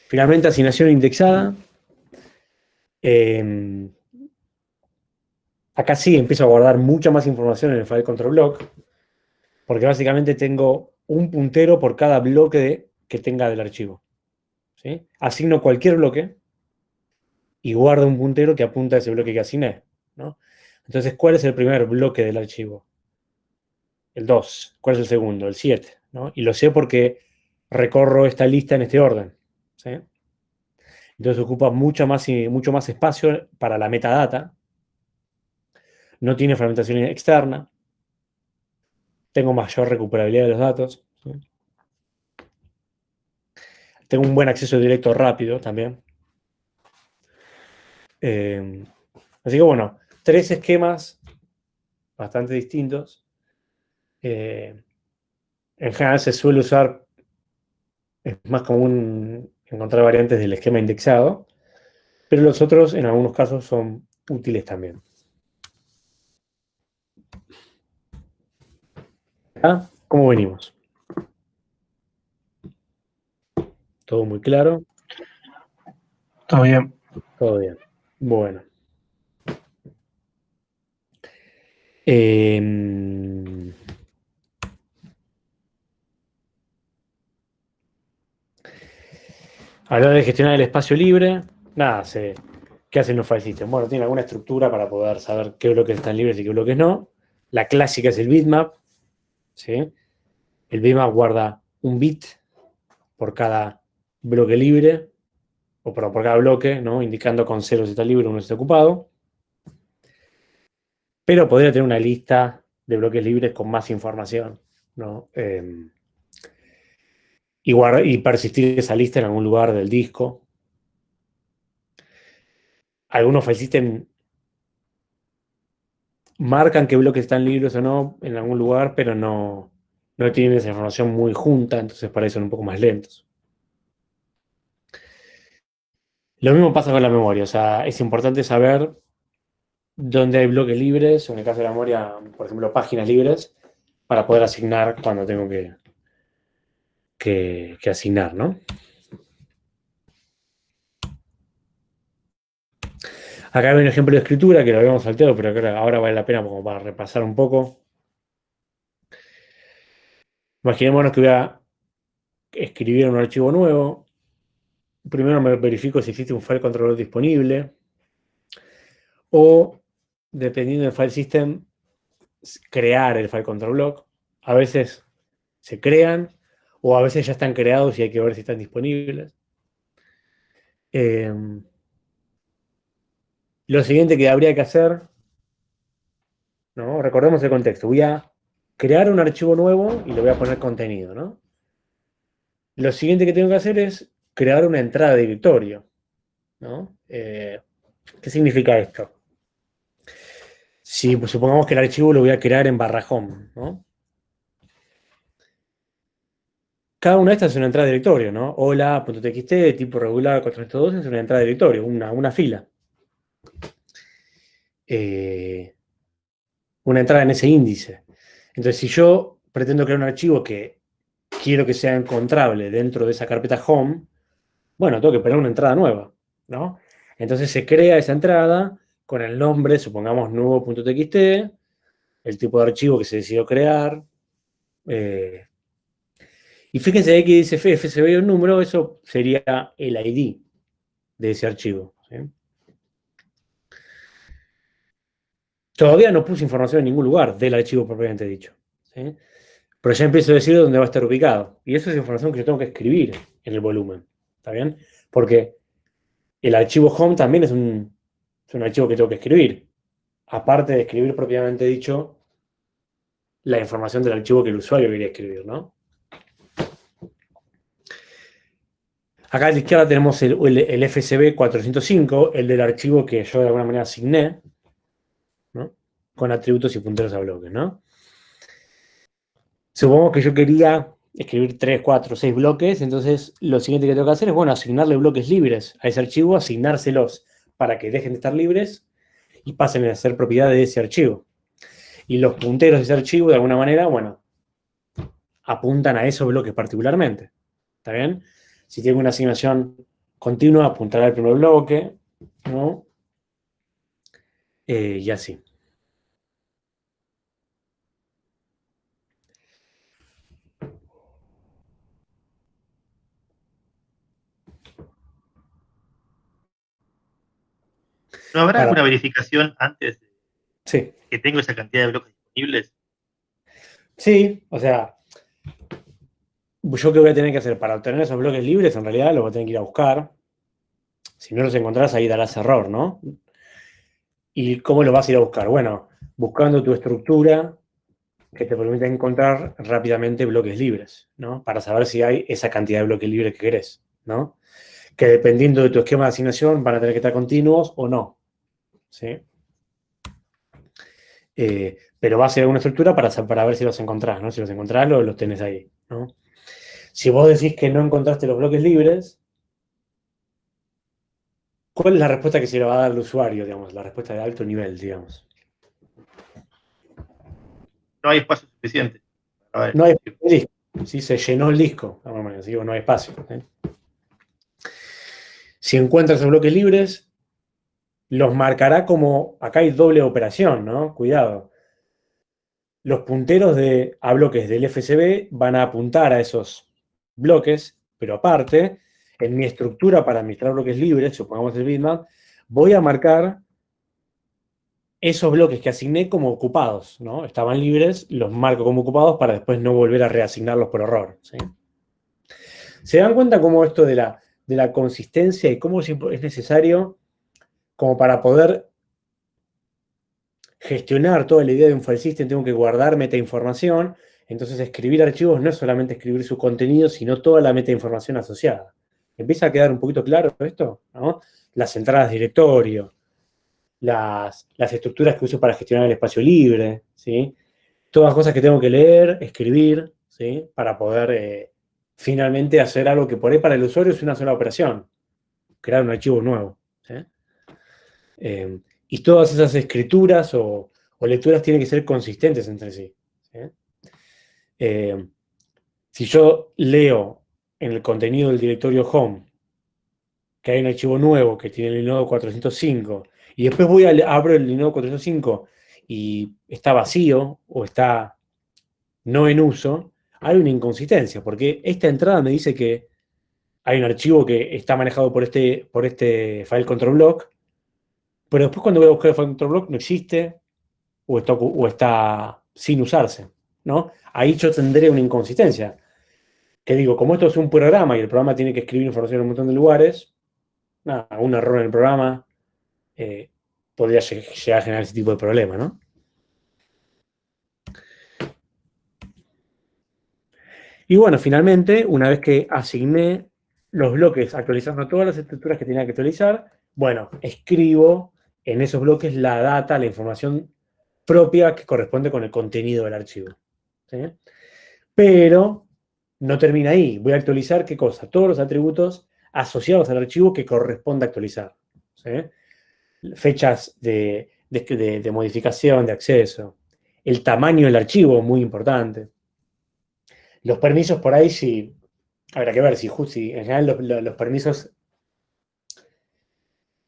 Finalmente, asignación indexada. Acá sí empiezo a guardar mucha más información en el file control block, porque básicamente tengo un puntero por cada bloque que tenga del archivo. ¿Sí? Asigno cualquier bloque y guardo un puntero que apunta a ese bloque que asigné, ¿no? Entonces, ¿cuál es el primer bloque del archivo? El 2. ¿Cuál es el segundo? El 7, ¿no? Y lo sé porque recorro esta lista en este orden, ¿sí? Entonces ocupa mucho más espacio para la metadata. No tiene fragmentación externa. Tengo mayor recuperabilidad de los datos, ¿sí? Tengo un buen acceso directo rápido también. Así que bueno, 3 esquemas bastante distintos. En general se suele usar, es más común encontrar variantes del esquema indexado, pero los otros en algunos casos son útiles también. ¿Ah? ¿Cómo venimos? ¿Todo muy claro? Todo bien. Todo bien. Bueno. A la hora de gestionar el espacio libre, nada, ¿qué hacen los file systems? Bueno, tienen alguna estructura para poder saber qué bloques están libres y qué bloques no. La clásica es el bitmap, ¿sí? El bitmap guarda un bit por cada bloque libre, o por cada bloque, ¿no? Indicando con 0 si está libre o no está ocupado. Pero podría tener una lista de bloques libres con más información, ¿no? Y persistir esa lista en algún lugar del disco. Algunos file systems marcan qué bloques están libres o no en algún lugar, pero no tienen esa información muy junta, entonces para eso son un poco más lentos. Lo mismo pasa con la memoria, o sea, es importante saber dónde hay bloques libres, o en el caso de la memoria, por ejemplo, páginas libres, para poder asignar cuando tengo que asignar, ¿no? Acá hay un ejemplo de escritura que lo habíamos salteado, pero creo que ahora vale la pena como para repasar un poco. Imaginémonos que voy a escribir un archivo nuevo. Primero me verifico si existe un file controller disponible. O, dependiendo del file system, crear el file control block. A veces se crean, o a veces ya están creados y hay que ver si están disponibles. Lo siguiente que habría que hacer, ¿no? Recordemos el contexto. Voy a crear un archivo nuevo y le voy a poner contenido, ¿no? Lo siguiente que tengo que hacer es crear una entrada de directorio, ¿no? ¿Qué significa esto? Si pues, supongamos que el archivo lo voy a crear en /home, ¿no? Cada una de estas es una entrada de directorio, ¿no? Hola.txt, tipo regular 402 es una entrada de directorio, una fila. Una entrada en ese índice. Entonces, si yo pretendo crear un archivo que quiero que sea encontrable dentro de esa carpeta home, bueno, tengo que poner una entrada nueva, ¿no? Entonces se crea esa entrada con el nombre, supongamos nuevo.txt, el tipo de archivo que se decidió crear. Y fíjense ahí que dice FSB y un número, eso sería el ID de ese archivo, ¿sí? Todavía no puse información en ningún lugar del archivo propiamente dicho, ¿sí? Pero ya empiezo a decir dónde va a estar ubicado. Y eso es información que yo tengo que escribir en el volumen, ¿está bien? Porque el archivo home también es un archivo que tengo que escribir. Aparte de escribir propiamente dicho la información del archivo que el usuario quería escribir, ¿no? Acá a la izquierda tenemos el FSB 405, el del archivo que yo de alguna manera asigné, ¿no? Con atributos y punteros a bloques, ¿no? Supongamos que yo quería escribir 3, 4, 6 bloques, entonces lo siguiente que tengo que hacer es, bueno, asignarle bloques libres a ese archivo, asignárselos para que dejen de estar libres y pasen a ser propiedad de ese archivo. Y los punteros de ese archivo, de alguna manera, bueno, apuntan a esos bloques particularmente. ¿Está bien? Si tengo una asignación continua, apuntará al primer bloque, ¿no? Y así. ¿No habrá Para, alguna verificación antes de sí, que tengo esa cantidad de bloques disponibles? sí, o sea, yo qué voy a tener que hacer para obtener esos bloques libres, en realidad los voy a tener que ir a buscar. Si no los encontrás, ahí darás error, ¿no? ¿Y cómo los vas a ir a buscar? Bueno, buscando tu estructura que te permita encontrar rápidamente bloques libres, ¿no? Para saber si hay esa cantidad de bloques libres que querés, ¿no? Que dependiendo de tu esquema de asignación van a tener que estar continuos o no, ¿sí? Pero va a ser una estructura para ver si los encontrás, ¿no? Si los encontrás, los tenés ahí, ¿no? Si vos decís que no encontraste los bloques libres, ¿cuál es la respuesta que se le va a dar al usuario, digamos? La respuesta de alto nivel, digamos. No hay espacio suficiente. No hay disco, ¿sí? Se llenó el disco, así que no hay espacio. Si encuentras los bloques libres, los marcará como, acá hay doble operación, ¿no? Cuidado. Los punteros a bloques del FSB van a apuntar a esos bloques, pero aparte, en mi estructura para administrar bloques libres, supongamos el bitmap, voy a marcar esos bloques que asigné como ocupados, ¿no? Estaban libres, los marco como ocupados para después no volver a reasignarlos por error, ¿sí? ¿Se dan cuenta cómo esto de la consistencia y cómo es necesario como para poder gestionar toda la idea de un file system, tengo que guardar metainformación? Entonces escribir archivos no es solamente escribir su contenido, sino toda la metainformación asociada. ¿Empieza a quedar un poquito claro esto? ¿No? Las entradas de directorio, las estructuras que uso para gestionar el espacio libre, ¿sí? Todas cosas que tengo que leer, escribir, ¿sí? Para poder finalmente hacer algo que por ahí para el usuario es una sola operación, crear un archivo nuevo, ¿sí? Y todas esas escrituras o lecturas tienen que ser consistentes entre sí, ¿sí? Si yo leo en el contenido del directorio home que hay un archivo nuevo que tiene el nodo 405 y después abro el nodo 405 y está vacío o está no en uso, hay una inconsistencia, porque esta entrada me dice que hay un archivo que está manejado por este file control block, pero después cuando voy a buscar el file control block no existe o está sin usarse, ¿no? Ahí yo tendré una inconsistencia. Que digo, como esto es un programa y el programa tiene que escribir información en un montón de lugares, nada, un error en el programa podría llegar a generar ese tipo de problema, ¿no? Y bueno, finalmente, una vez que asigné los bloques actualizando todas las estructuras que tenía que actualizar, bueno, escribo en esos bloques la data, la información propia que corresponde con el contenido del archivo, ¿sí? Pero no termina ahí. Voy a actualizar, ¿qué cosa? Todos los atributos asociados al archivo que corresponde actualizar, ¿sí? Fechas de modificación, de acceso. El tamaño del archivo, muy importante. Los permisos por ahí sí, habrá que ver si en general los permisos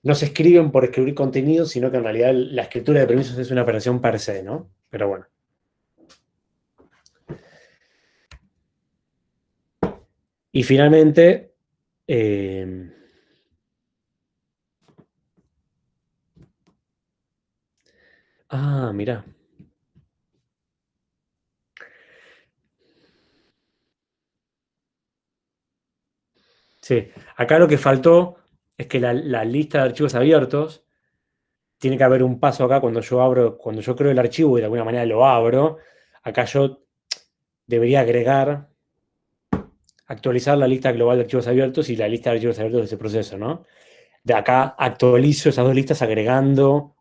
no se escriben por escribir contenido, sino que en realidad la escritura de permisos es una operación per se, ¿no? Pero bueno. Y finalmente, mirá. Sí, acá lo que faltó es que la lista de archivos abiertos, tiene que haber un paso acá cuando yo creo el archivo y de alguna manera lo abro, acá yo debería actualizar la lista global de archivos abiertos y la lista de archivos abiertos de ese proceso, ¿no? De acá actualizo esas dos listas agregando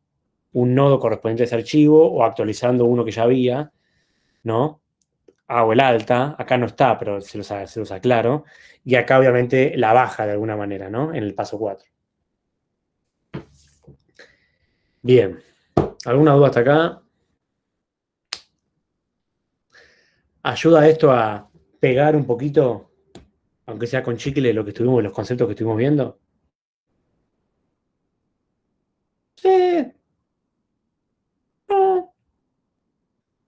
un nodo correspondiente a ese archivo o actualizando uno que ya había, ¿no? o el alta, acá no está, pero se los aclaro, y acá obviamente la baja de alguna manera, ¿no? En el paso 4. Bien, ¿alguna duda hasta acá? ¿Ayuda esto a pegar un poquito, aunque sea con chicle, lo que estuvimos, los conceptos que estuvimos viendo? Sí. Ah,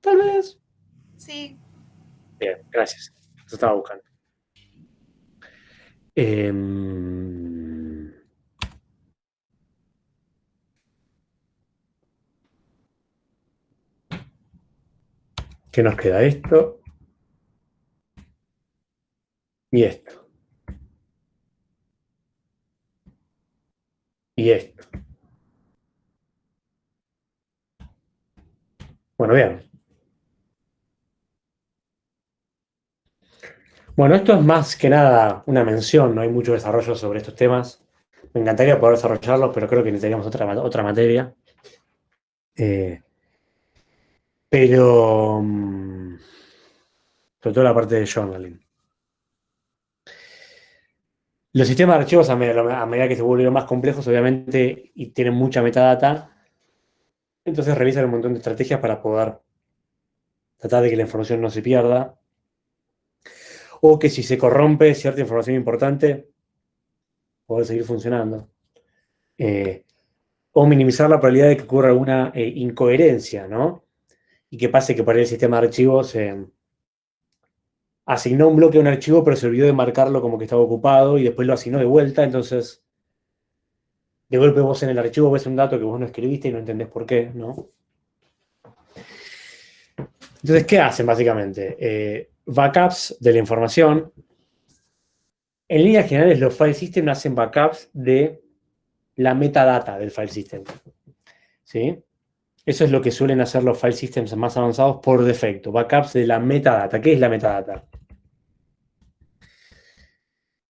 tal vez. Sí. Bien, gracias. Eso estaba buscando. Em, ¿Qué nos queda? Esto y esto. Y esto. Bueno, bien. Bueno, esto es más que nada una mención, no hay mucho desarrollo sobre estos temas. Me encantaría poder desarrollarlos, pero creo que necesitaríamos otra materia. Pero, sobre todo la parte de journaling. Los sistemas de archivos, a medida que se volvieron más complejos, obviamente, y tienen mucha metadata, entonces revisan un montón de estrategias para poder tratar de que la información no se pierda, o que si se corrompe cierta información importante, poder seguir funcionando. O minimizar la probabilidad de que ocurra alguna incoherencia, ¿no? Y que pase que por ahí el sistema de archivos asignó un bloque a un archivo, pero se olvidó de marcarlo como que estaba ocupado y después lo asignó de vuelta, entonces de golpe vos en el archivo ves un dato que vos no escribiste y no entendés por qué, ¿no? Entonces, ¿qué hacen básicamente? Backups de la información. En líneas generales, los file systems hacen backups de la metadata del file system. ¿Sí? Eso es lo que suelen hacer los file systems más avanzados por defecto. Backups de la metadata. ¿Qué es la metadata?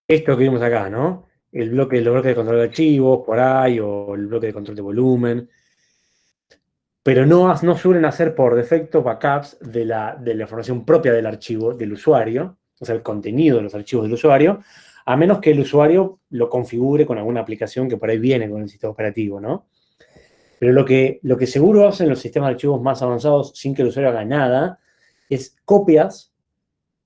Esto que vimos acá, ¿no? Los bloques de control de archivos, por ahí, o el bloque de control de volumen. Pero no suelen hacer por defecto backups de la información propia del archivo del usuario, o sea, el contenido de los archivos del usuario, a menos que el usuario lo configure con alguna aplicación que por ahí viene con el sistema operativo, ¿no? Pero lo que seguro hacen los sistemas de archivos más avanzados sin que el usuario haga nada es copias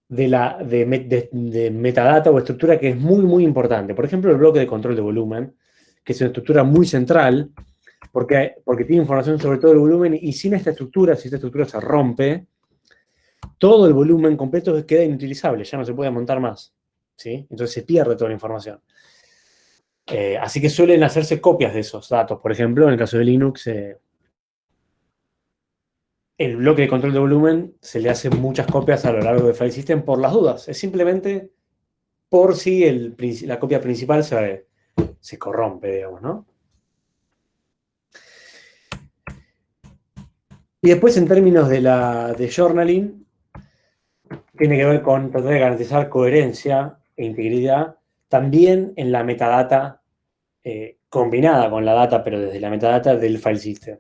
de metadata o estructura que es muy, muy importante. Por ejemplo, el bloque de control de volumen, que es una estructura muy central, porque tiene información sobre todo el volumen, y sin esta estructura, si esta estructura se rompe, todo el volumen completo queda inutilizable, ya no se puede montar más, ¿sí? Entonces se pierde toda la información. Así que suelen hacerse copias de esos datos. Por ejemplo, en el caso de Linux, el bloque de control de volumen se le hacen muchas copias a lo largo del file system por las dudas. Es simplemente por si la copia principal se corrompe, digamos, ¿no? Y después, en términos de journaling, tiene que ver con tratar de garantizar coherencia e integridad, también en la metadata combinada con la data, pero desde la metadata del file system.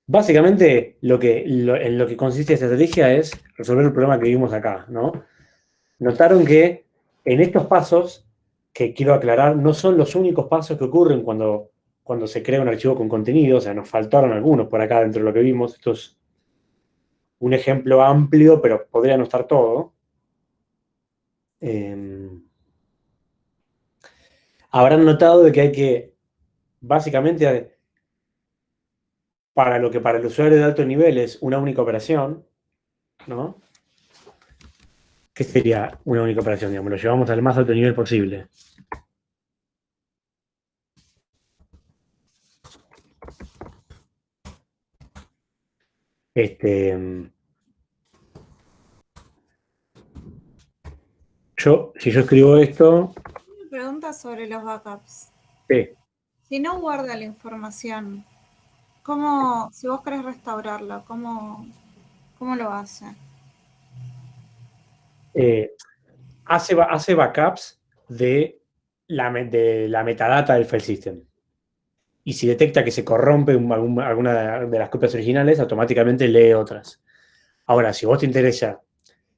Básicamente, en lo que consiste esta estrategia es resolver el problema que vimos acá, ¿no? Notaron que en estos pasos, que quiero aclarar, no son los únicos pasos que ocurren cuando se crea un archivo con contenido, o sea, nos faltaron algunos por acá dentro de lo que vimos. Esto es un ejemplo amplio, pero podría no estar todo. Habrán notado de que hay que, básicamente, para lo que para el usuario de alto nivel es una única operación, ¿no? ¿Qué sería una única operación? Digamos, lo llevamos al más alto nivel posible. Si yo escribo esto, Una pregunta sobre los backups. sí. Si no guarda la información, si vos querés restaurarlo, ¿cómo lo hace? Hace backups de la metadata del file system. Y si detecta que se corrompe alguna de las copias originales, automáticamente lee otras. Ahora, si vos te interesa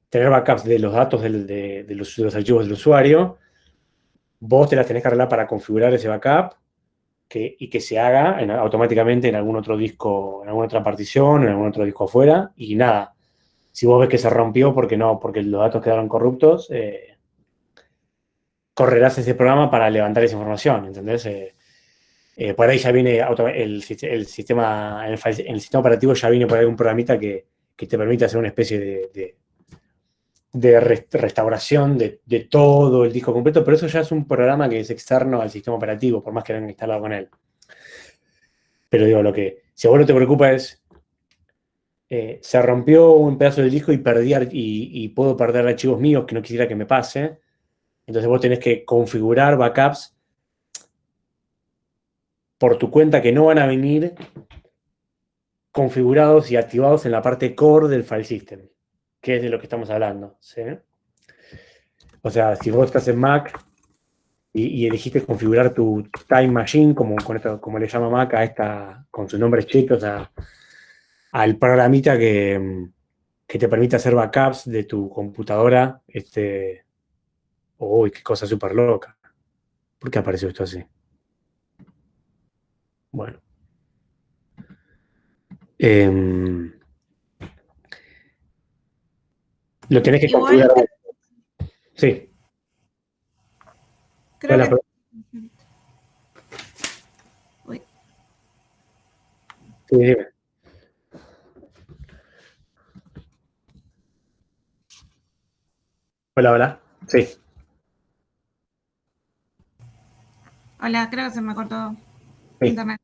tener backups de los datos de los archivos del usuario, vos te las tenés que arreglar para configurar ese backup y que se haga automáticamente en algún otro disco, en alguna otra partición, en algún otro disco afuera, y nada. Si vos ves que se rompió porque los datos quedaron corruptos, correrás ese programa para levantar esa información, ¿entendés? Por ahí ya viene el sistema, en el sistema operativo ya viene por ahí un programita que te permite hacer una especie de restauración de todo el disco completo, pero eso ya es un programa que es externo al sistema operativo, por más que lo hayan instalado con él. Pero digo, si a vos no te preocupa es, se rompió un pedazo del disco y puedo perder archivos míos que no quisiera que me pase, entonces vos tenés que configurar backups por tu cuenta que no van a venir configurados y activados en la parte core del file system, que es de lo que estamos hablando, ¿sí? O sea, si vos estás en Mac y elegiste configurar tu Time Machine, como le llama Mac con sus nombres chetos, al programita que te permite hacer backups de tu computadora, uy, qué cosa súper loca. ¿Por qué apareció esto así? Bueno. Lo tenés que Igual configurar. Sí. creo Hola, que... Uy, sí, dime. Hola, hola. Sí. hola, creo que se me cortó Sí. internet.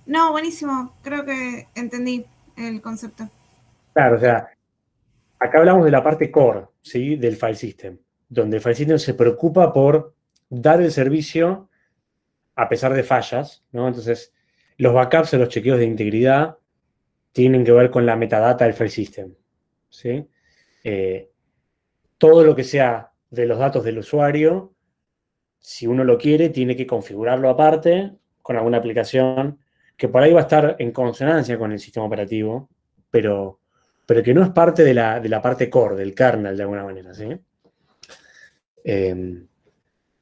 No, buenísimo. Creo que entendí el concepto. Claro, o sea, acá hablamos de la parte core, ¿sí? Del file system, donde el file system se preocupa por dar el servicio a pesar de fallas, ¿no? Entonces, los backups o los chequeos de integridad tienen que ver con la metadata del file system, ¿sí? Todo lo que sea de los datos del usuario, si uno lo quiere, tiene que configurarlo aparte con alguna aplicación que por ahí va a estar en consonancia con el sistema operativo, pero que no es parte de la parte core, del kernel, de alguna manera, ¿sí?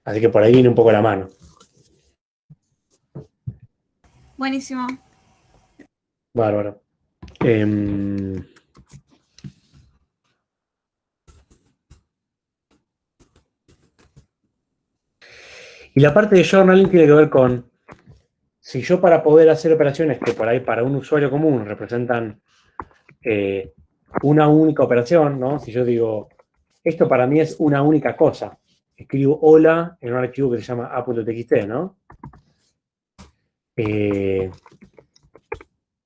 Así que por ahí viene un poco la mano. Buenísimo. Bárbaro. Y la parte de journaling tiene que ver con, si yo para poder hacer operaciones que por ahí para un usuario común representan una única operación, ¿no? Si yo digo, esto para mí es una única cosa, escribo hola en un archivo que se llama a.txt, ¿no?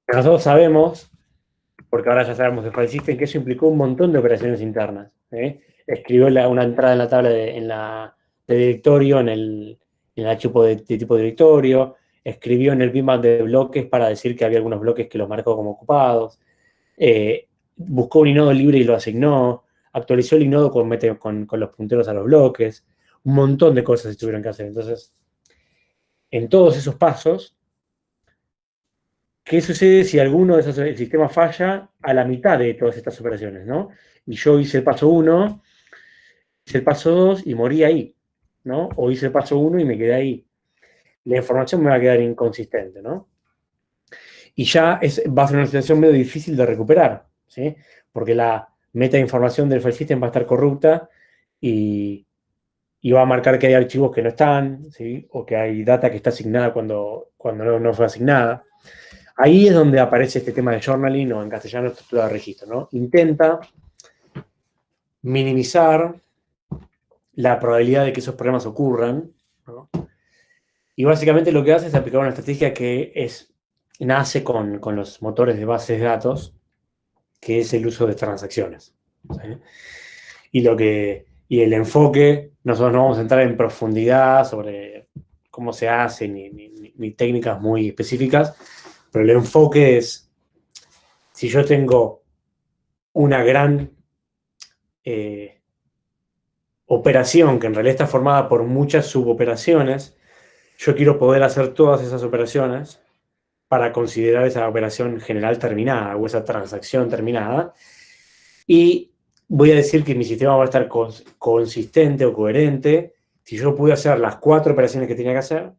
Nosotros sabemos, porque ahora ya sabemos de file system, que eso implicó un montón de operaciones internas. Escribió una entrada en la tabla de directorio, en el archivo de tipo directorio, escribió en el bitmap de bloques para decir que había algunos bloques que los marcó como ocupados, buscó un inodo libre y lo asignó, actualizó el inodo con los punteros a los bloques, un montón de cosas se tuvieron que hacer. Entonces, en todos esos pasos, ¿qué sucede si alguno de el sistema falla a la mitad de todas estas operaciones, ¿no? Y yo hice el paso 1, hice el paso 2 y morí ahí, ¿no? O hice el paso 1 y me quedé ahí. La información me va a quedar inconsistente, ¿no? Y ya va a ser una situación medio difícil de recuperar, ¿sí? Porque la metainformación del file system va a estar corrupta y va a marcar que hay archivos que no están, ¿sí? O que hay data que está asignada cuando no fue asignada. Ahí es donde aparece este tema de journaling, o en castellano estructura de registro, ¿no? Intenta minimizar la probabilidad de que esos problemas ocurran, ¿no? Y básicamente lo que hace es aplicar una estrategia que nace con los motores de bases de datos, que es el uso de transacciones, ¿sí? Y el enfoque, nosotros no vamos a entrar en profundidad sobre cómo se hace, ni técnicas muy específicas, pero el enfoque es, si yo tengo una gran operación que en realidad está formada por muchas suboperaciones, yo quiero poder hacer todas esas operaciones para considerar esa operación general terminada o esa transacción terminada Y voy a decir que mi sistema va a estar consistente o coherente si yo pude hacer las 4 operaciones que tenía que hacer,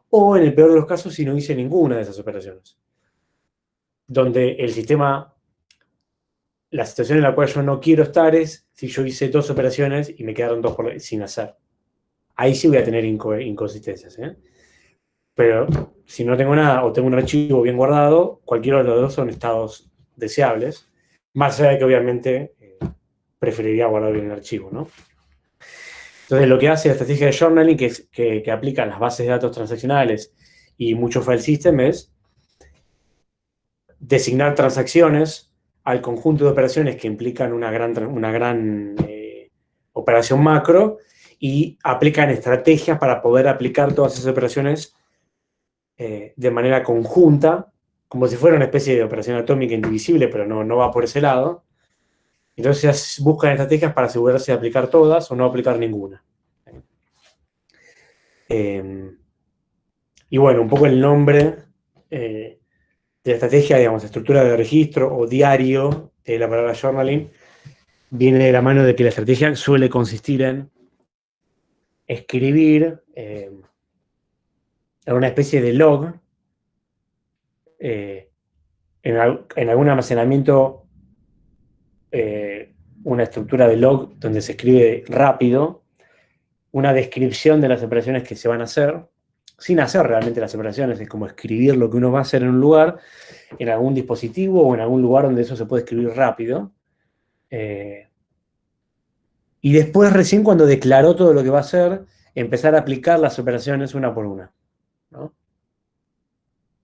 o en el peor de los casos, si no hice ninguna de esas operaciones. Donde el sistema, la situación en la cual yo no quiero estar es si yo hice 2 operaciones y me quedaron 2 sin hacer. Ahí sí voy a tener inconsistencias, ¿eh? Pero si no tengo nada o tengo un archivo bien guardado, cualquiera de los dos son estados deseables, más allá de que obviamente preferiría guardar bien el archivo, ¿no? Entonces lo que hace la estrategia de journaling, que aplica a las bases de datos transaccionales y mucho file system, es designar transacciones al conjunto de operaciones que implican una gran operación macro y aplican estrategias para poder aplicar todas esas operaciones de manera conjunta, como si fuera una especie de operación atómica indivisible, pero no va por ese lado. Entonces buscan estrategias para asegurarse de aplicar todas o no aplicar ninguna. Y bueno, un poco el nombre de la estrategia, digamos, estructura de registro o diario de la palabra journaling, viene de la mano de que la estrategia suele consistir en escribir en una especie de log en algún almacenamiento, una estructura de log donde se escribe rápido una descripción de las operaciones que se van a hacer, sin hacer realmente las operaciones, es como escribir lo que uno va a hacer en un lugar, en algún dispositivo o en algún lugar donde eso se puede escribir rápido. Y después, recién cuando declaró todo lo que va a hacer, empezar a aplicar las operaciones una por una, ¿no?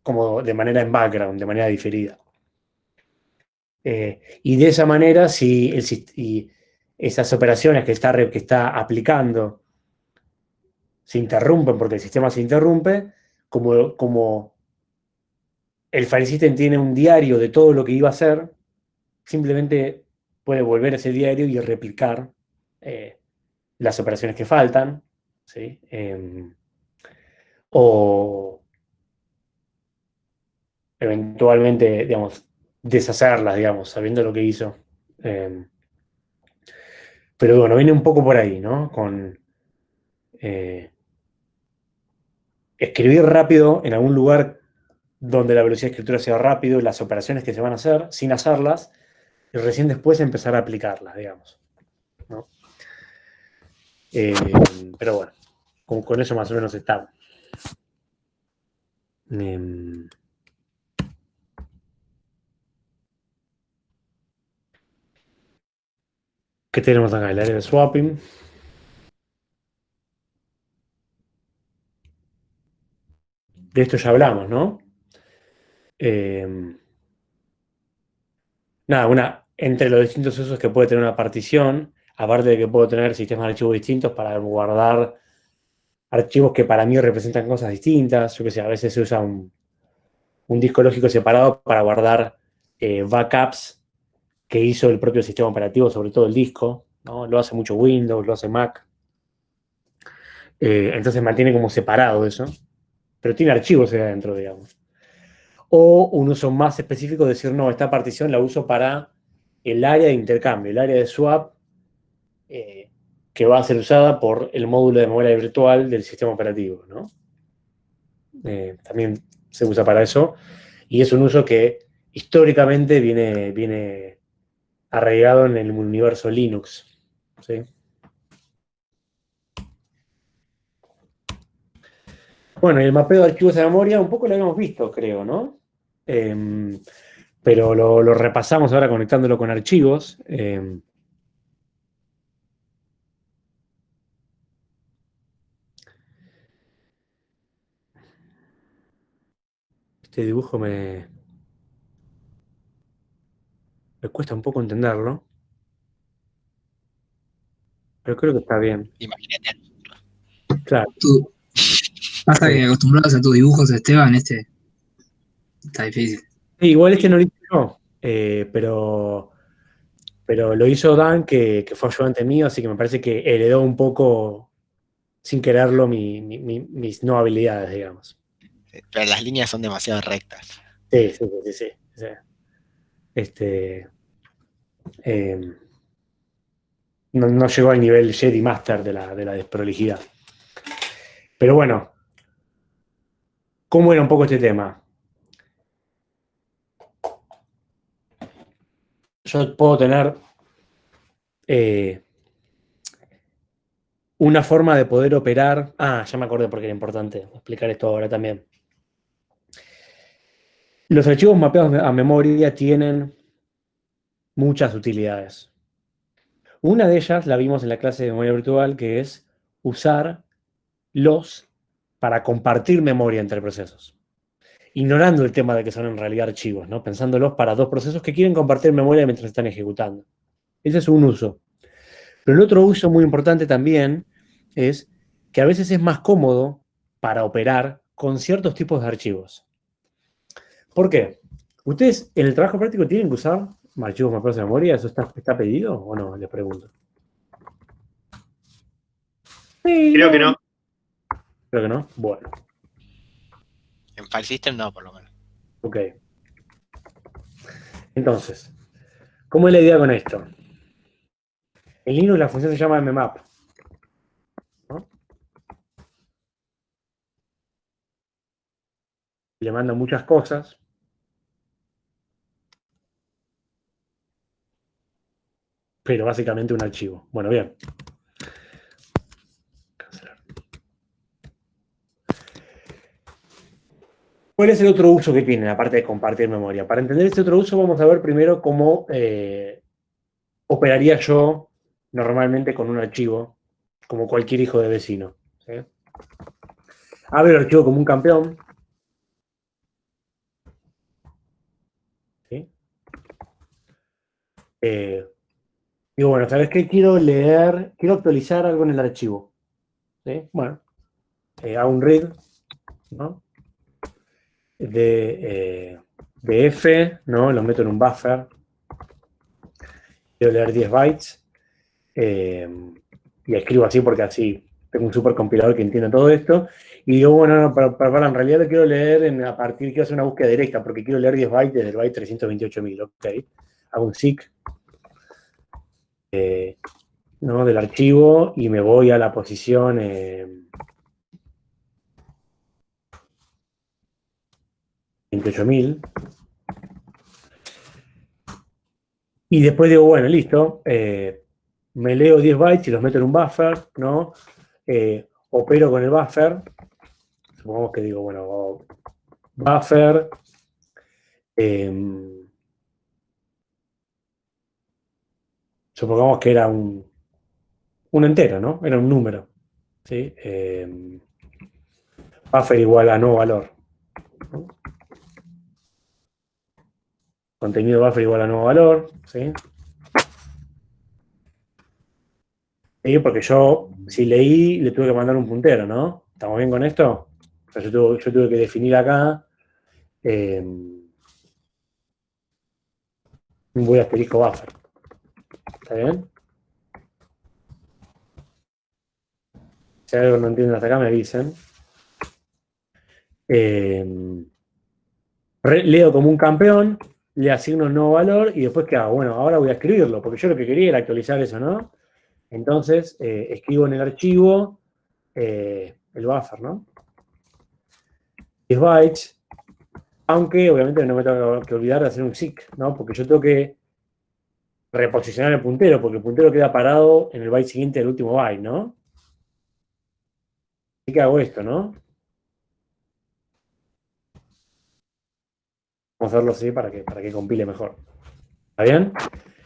Como de manera en background, de manera diferida. Y de esa manera, si esas operaciones que está aplicando se interrumpen porque el sistema se interrumpe, como el file system tiene un diario de todo lo que iba a hacer, simplemente puede volver a ese diario y replicar las operaciones que faltan, ¿sí? O eventualmente, digamos, deshacerlas, digamos, sabiendo lo que hizo. Pero bueno, viene un poco por ahí, ¿no? Con escribir rápido en algún lugar donde la velocidad de escritura sea rápido, las operaciones que se van a hacer, sin hacerlas, y recién después empezar a aplicarlas, digamos, ¿no? Pero bueno, con eso más o menos estamos. ¿Qué tenemos acá? El área de swapping. De esto ya hablamos, ¿no? Nada, entre los distintos usos que puede tener una partición, aparte de que puedo tener sistemas de archivos distintos para guardar archivos que para mí representan cosas distintas. Yo qué sé, a veces se usa un disco lógico separado para guardar backups que hizo el propio sistema operativo, sobre todo el disco, ¿no? Lo hace mucho Windows, lo hace Mac. Entonces mantiene como separado eso, pero tiene archivos ahí adentro, digamos. O un uso más específico, decir, no, esta partición la uso para el área de intercambio, el área de swap, que va a ser usada por el módulo de memoria virtual del sistema operativo, ¿no? También se usa para eso, y es un uso que históricamente viene arraigado en el universo Linux, ¿sí? Bueno, y el mapeo de archivos de memoria un poco lo habíamos visto, creo, ¿no? Pero lo repasamos ahora conectándolo con archivos. Este dibujo me cuesta un poco entenderlo, pero creo que está bien. Imagínate. Claro. Pasa que acostumbrados a tus dibujos, Esteban, está difícil. Igual no lo hice yo, pero lo hizo Dan, que fue ayudante mío, así que me parece que heredó un poco, sin quererlo, mis no habilidades, digamos. Pero las líneas son demasiado rectas. Sí. No llegó al nivel Jedi Master de la desprolijidad. Pero bueno, ¿cómo era un poco este tema? Yo puedo tener una forma de poder operar. Ya me acordé porque era importante explicar esto ahora también. Los archivos mapeados a memoria tienen muchas utilidades. Una de ellas la vimos en la clase de memoria virtual, que es usarlos para compartir memoria entre procesos. Ignorando el tema de que son en realidad archivos, ¿no? Pensándolos para dos procesos que quieren compartir memoria mientras están ejecutando. Ese es un uso. Pero el otro uso muy importante también es que a veces es más cómodo para operar con ciertos tipos de archivos. ¿Por qué? ¿Ustedes en el trabajo práctico tienen que usar archivos mapeados de memoria? ¿Eso está pedido o no? Les pregunto. Creo que no. Creo que no. Bueno. En File System no, por lo menos. Ok. Entonces, ¿cómo es la idea con esto? En Linux la función se llama mmap, ¿no? Le manda muchas cosas. Pero básicamente un archivo. Bueno, bien. Cancelar. ¿Cuál es el otro uso que tienen, aparte de compartir memoria? Para entender este otro uso, vamos a ver primero cómo operaría yo normalmente con un archivo, como cualquier hijo de vecino. ¿Sí? Abro el archivo como un campeón. ¿Sí? Digo, bueno, ¿sabes qué? Quiero actualizar algo en el archivo. ¿Sí? Bueno, hago un read, ¿no? de F, ¿no? Lo meto en un buffer. Quiero leer 10 bytes. Y escribo así porque así tengo un supercompilador que entiende todo esto. Y digo, bueno, no, para en realidad lo quiero leer quiero hacer una búsqueda directa porque quiero leer 10 bytes desde el byte 328.000. Ok. Hago un seek ¿no? del archivo y me voy a la posición 28.000. Y después digo, bueno, listo. Me leo 10 bytes y los meto en un buffer, ¿no? Opero con el buffer. Supongamos que digo, bueno, buffer. Supongamos que era un entero, ¿no? Era un número. ¿Sí? Buffer igual a nuevo valor, ¿no? Contenido buffer igual a nuevo valor, ¿sí? Sí, porque yo, si leí, le tuve que mandar un puntero, ¿no? ¿Estamos bien con esto? O sea, yo tuve que definir acá un voy asterisco buffer. ¿Está bien? Si hay algo que no entienden hasta acá, me avisen. Leo como un campeón, le asigno un nuevo valor y después, ¿qué hago? Bueno, ahora voy a escribirlo, porque yo lo que quería era actualizar eso, ¿no? Entonces, escribo en el archivo el buffer, ¿no? 10 bytes, aunque obviamente no me tengo que olvidar de hacer un seek, ¿no? Porque yo tengo que reposicionar el puntero, porque el puntero queda parado en el byte siguiente del último byte, ¿no? Así que hago esto, ¿no? Vamos a hacerlo así para que compile mejor. ¿Está bien?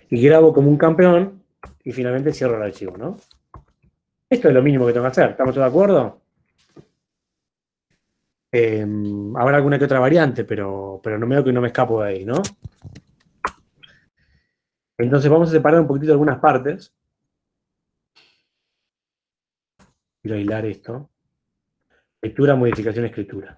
Y grabo como un campeón y finalmente cierro el archivo, ¿no? Esto es lo mínimo que tengo que hacer. ¿Estamos todos de acuerdo? Habrá alguna que otra variante, pero no me veo que no me escapo de ahí, ¿no? Entonces vamos a separar un poquitito algunas partes. Quiero aislar esto. Lectura, modificación, escritura.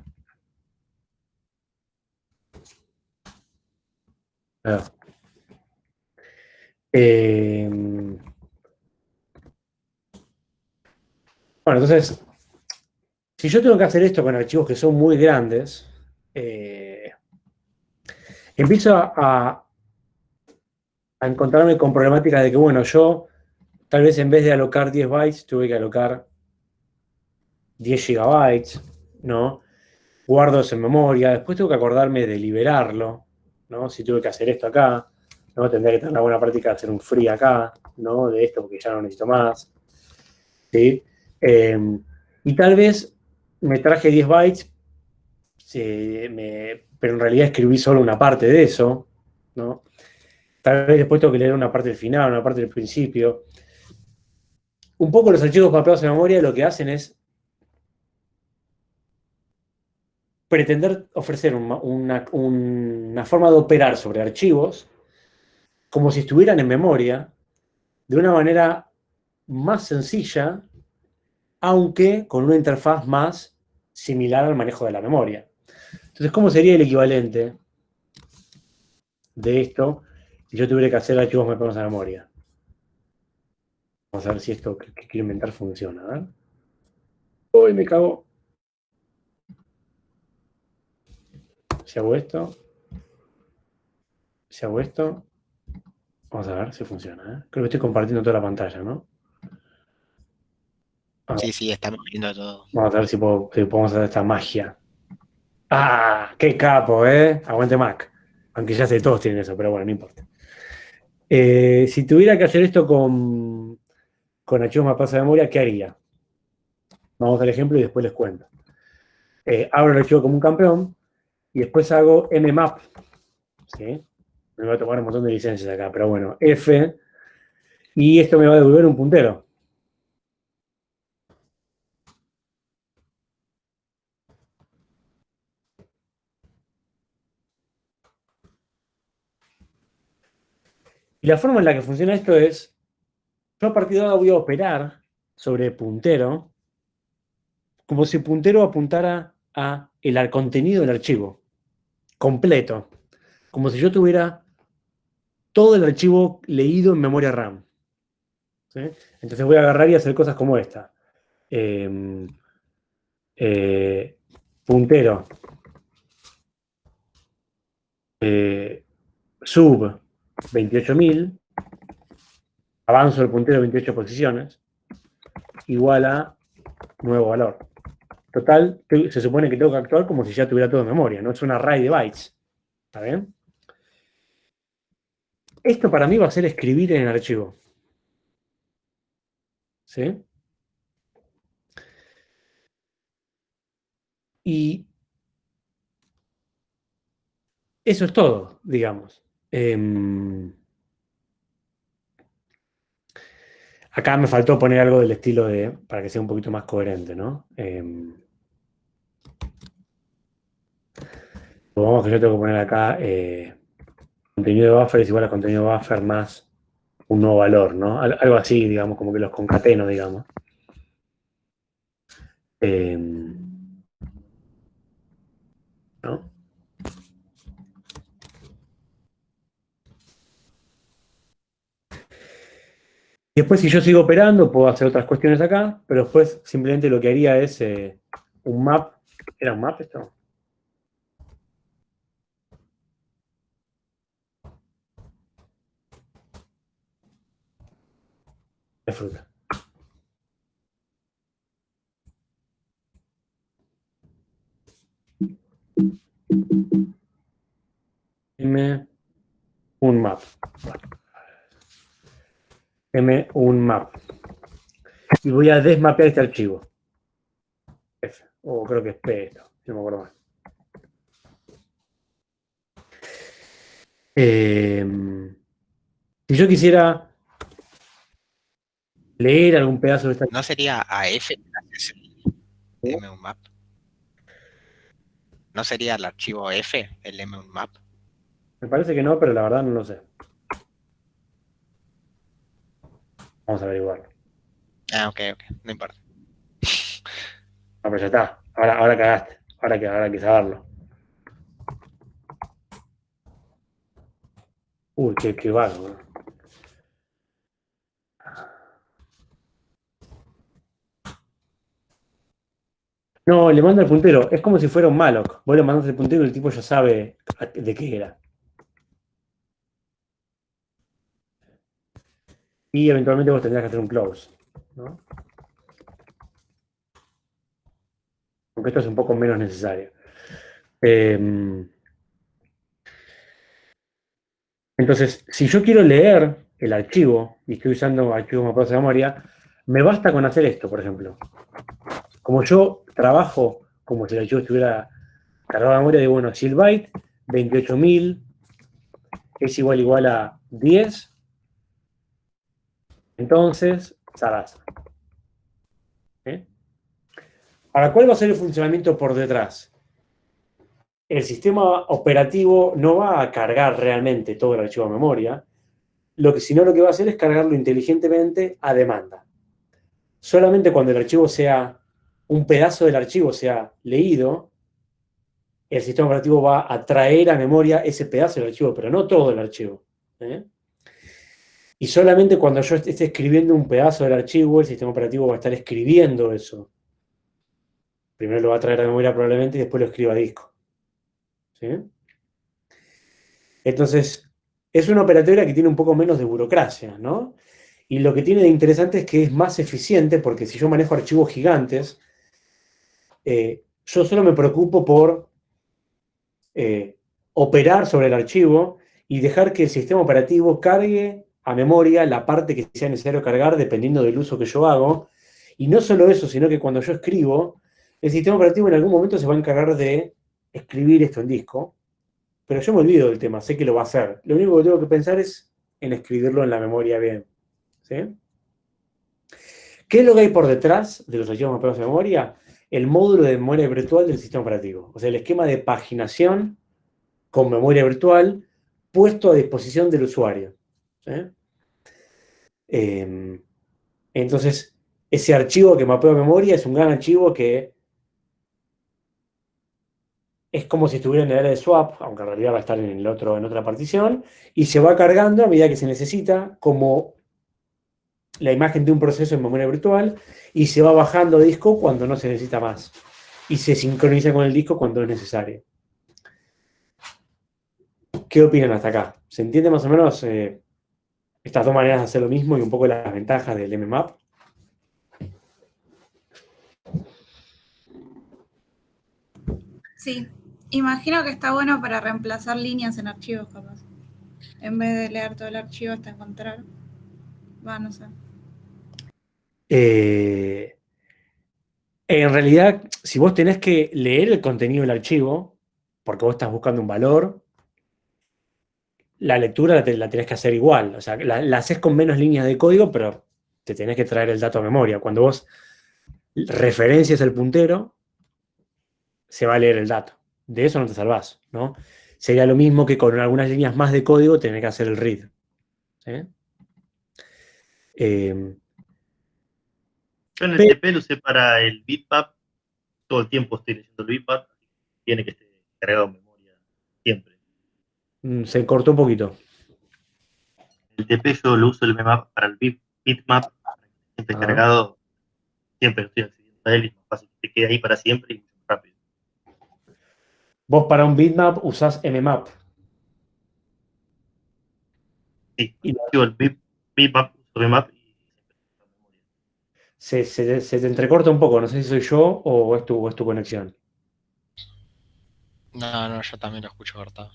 Bueno, entonces, si yo tengo que hacer esto con archivos que son muy grandes, empiezo a a encontrarme con problemáticas de que, bueno, yo tal vez en vez de alocar 10 bytes, tuve que alocar 10 gigabytes, ¿no? Guardo eso en memoria, después tengo que acordarme de liberarlo, ¿no? Si tuve que hacer esto acá, ¿no? Tendría que tener una buena práctica de hacer un free acá, ¿no? De esto porque ya no necesito más, ¿sí? Y tal vez me traje 10 bytes, pero en realidad escribí solo una parte de eso, ¿no? Tal vez después tengo que leer una parte del final, una parte del principio. Un poco los archivos mapeados en memoria lo que hacen es pretender ofrecer una forma de operar sobre archivos como si estuvieran en memoria, de una manera más sencilla, aunque con una interfaz más similar al manejo de la memoria. Entonces, ¿cómo sería el equivalente de esto si yo tuviera que hacer archivos mapeados a memoria? Vamos a ver si esto que quiero inventar funciona. A ver. Uy, me cago. Si hago esto. Si hago esto. Vamos a ver si funciona. Creo que estoy compartiendo toda la pantalla, ¿no? Sí, estamos viendo todo. Vamos a ver si podemos hacer esta magia. ¡Ah! ¡Qué capo, eh! Aguante Mac. Aunque ya sé, todos tienen eso, pero bueno, no importa. Si tuviera que hacer esto con archivos mapeados a memoria, ¿qué haría? Vamos al ejemplo y después les cuento. Abro el archivo como un campeón y después hago mmap. ¿Sí? Me voy a tomar un montón de licencias acá, pero bueno, F. Y esto me va a devolver un puntero. Y la forma en la que funciona esto es, yo a partir de ahora voy a operar sobre puntero como si puntero apuntara al contenido del archivo, completo. Como si yo tuviera todo el archivo leído en memoria RAM. ¿Sí? Entonces voy a agarrar y hacer cosas como esta. Puntero. Sub 28.000. Avanzo el puntero 28 posiciones. Igual a nuevo valor. Total, se supone que tengo que actuar como si ya tuviera todo en memoria, ¿no? Es un array de bytes. ¿Está bien? Esto para mí va a ser escribir en el archivo. ¿Sí? Y eso es todo, digamos. Acá me faltó poner algo del estilo de, para que sea un poquito más coherente, ¿no? Supongamos que yo tengo que poner acá contenido de buffer es igual a contenido de buffer más un nuevo valor, ¿no? Algo así, digamos, como que los concateno, digamos. ¿No? Y después, si yo sigo operando, puedo hacer otras cuestiones acá, pero después simplemente lo que haría es un map. ¿Era un map esto? De fruta. M un map. M un map. Y voy a desmapear este archivo. F. O creo que es P esto, no me acuerdo más. Si yo quisiera leer algún pedazo de esta... ¿No sería AF el munmap? ¿No sería el archivo F el munmap? Me parece que no, pero la verdad no lo sé. Vamos a averiguarlo. Ah, ok, no importa. No, pero ya está. Ahora cagaste. Ahora hay que saberlo. Uy, qué vago. No, le manda el puntero. Es como si fuera un malloc. Vos le mandás el puntero y el tipo ya sabe de qué era. y eventualmente vos tendrás que hacer un close, ¿no? Aunque esto es un poco menos necesario. Entonces, si yo quiero leer el archivo, y estoy usando archivos mapeados de memoria, me basta con hacer esto, por ejemplo. Como yo trabajo como si el archivo estuviera cargado de memoria, digo, bueno, si el byte 28.000 es igual a 10, entonces, Sarasa. ¿Eh? Ahora, ¿cuál va a ser el funcionamiento por detrás? El sistema operativo no va a cargar realmente todo el archivo de memoria, sino lo que va a hacer es cargarlo inteligentemente a demanda. Solamente cuando el archivo sea, un pedazo del archivo sea leído, el sistema operativo va a traer a memoria ese pedazo del archivo, pero no todo el archivo. ¿Eh? Y solamente cuando yo esté escribiendo un pedazo del archivo, el sistema operativo va a estar escribiendo eso. Primero lo va a traer a memoria probablemente y después lo escriba a disco. ¿Sí? Entonces, es una operatoria que tiene un poco menos de burocracia, ¿no? Y lo que tiene de interesante es que es más eficiente, porque si yo manejo archivos gigantes, yo solo me preocupo por operar sobre el archivo y dejar que el sistema operativo cargue a memoria la parte que sea necesario cargar dependiendo del uso que yo hago. Y no solo eso, sino que cuando yo escribo, el sistema operativo en algún momento se va a encargar de escribir esto en disco, pero yo me olvido del tema, sé que lo va a hacer. Lo único que tengo que pensar es en escribirlo en la memoria bien. ¿Sí? ¿Qué es lo que hay por detrás de los archivos mapeados de memoria? El módulo de memoria virtual del sistema operativo. O sea, el esquema de paginación con memoria virtual puesto a disposición del usuario. ¿Sí? Entonces, ese archivo que mapea memoria es un gran archivo que es como si estuviera en el área de swap, aunque en realidad va a estar en otra partición, y se va cargando a medida que se necesita, como la imagen de un proceso en memoria virtual, y se va bajando de disco cuando no se necesita más. Y se sincroniza con el disco cuando es necesario. ¿Qué opinan hasta acá? ¿Se entiende más o menos estas dos maneras de hacer lo mismo y un poco las ventajas del mmap? Sí, imagino que está bueno para reemplazar líneas en archivos, capaz. En vez de leer todo el archivo hasta encontrar. Va, no sé. En realidad, si vos tenés que leer el contenido del archivo, porque vos estás buscando un valor, la lectura la tenés que hacer igual. O sea, la haces con menos líneas de código, pero te tenés que traer el dato a memoria. Cuando vos referencias el puntero, se va a leer el dato. De eso no te salvás, ¿no? Sería lo mismo que con algunas líneas más de código tener que hacer el read. ¿Sí? Yo en el TP lo usé para el bitmap, todo el tiempo estoy leyendo el bitmap, tiene que estar cargado en memoria siempre. Se cortó un poquito. El TP yo lo uso el bitmap para el bitmap, siempre cargado, siempre estoy accediendo a él y es más fácil que te quede ahí para siempre y mucho más rápido. Vos para un bitmap usás mmap. Sí, yo el bitmap, uso bitmap y siempre está en memoria. Se te entrecorta un poco, no sé si soy yo o es tu conexión. No, yo también lo escucho cortado.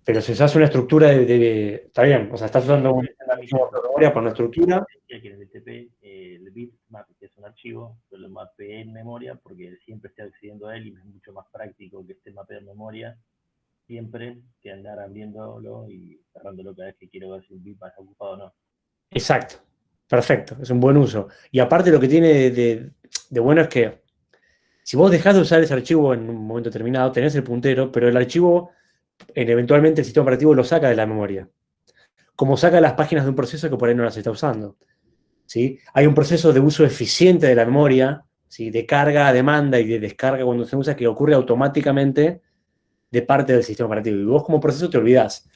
Pero si usas una estructura está bien, o sea, estás usando la misma memoria para una estructura. Que en el TP, el bitmap, que es un archivo, yo lo mapeé en memoria porque siempre estoy accediendo a él y es mucho más práctico que esté mapeado en memoria siempre que andar abriéndolo y cerrándolo cada vez que quiero ver si un bitmap está ocupado o no. Exacto, perfecto, es un buen uso. Y aparte lo que tiene de bueno es que si vos dejás de usar ese archivo en un momento determinado, tenés el puntero, pero el archivo, eventualmente el sistema operativo lo saca de la memoria. Como saca las páginas de un proceso que por ahí no las está usando. ¿Sí? Hay un proceso de uso eficiente de la memoria, ¿sí? De carga a demanda y de descarga cuando se usa, que ocurre automáticamente de parte del sistema operativo. Y vos como proceso te olvidás.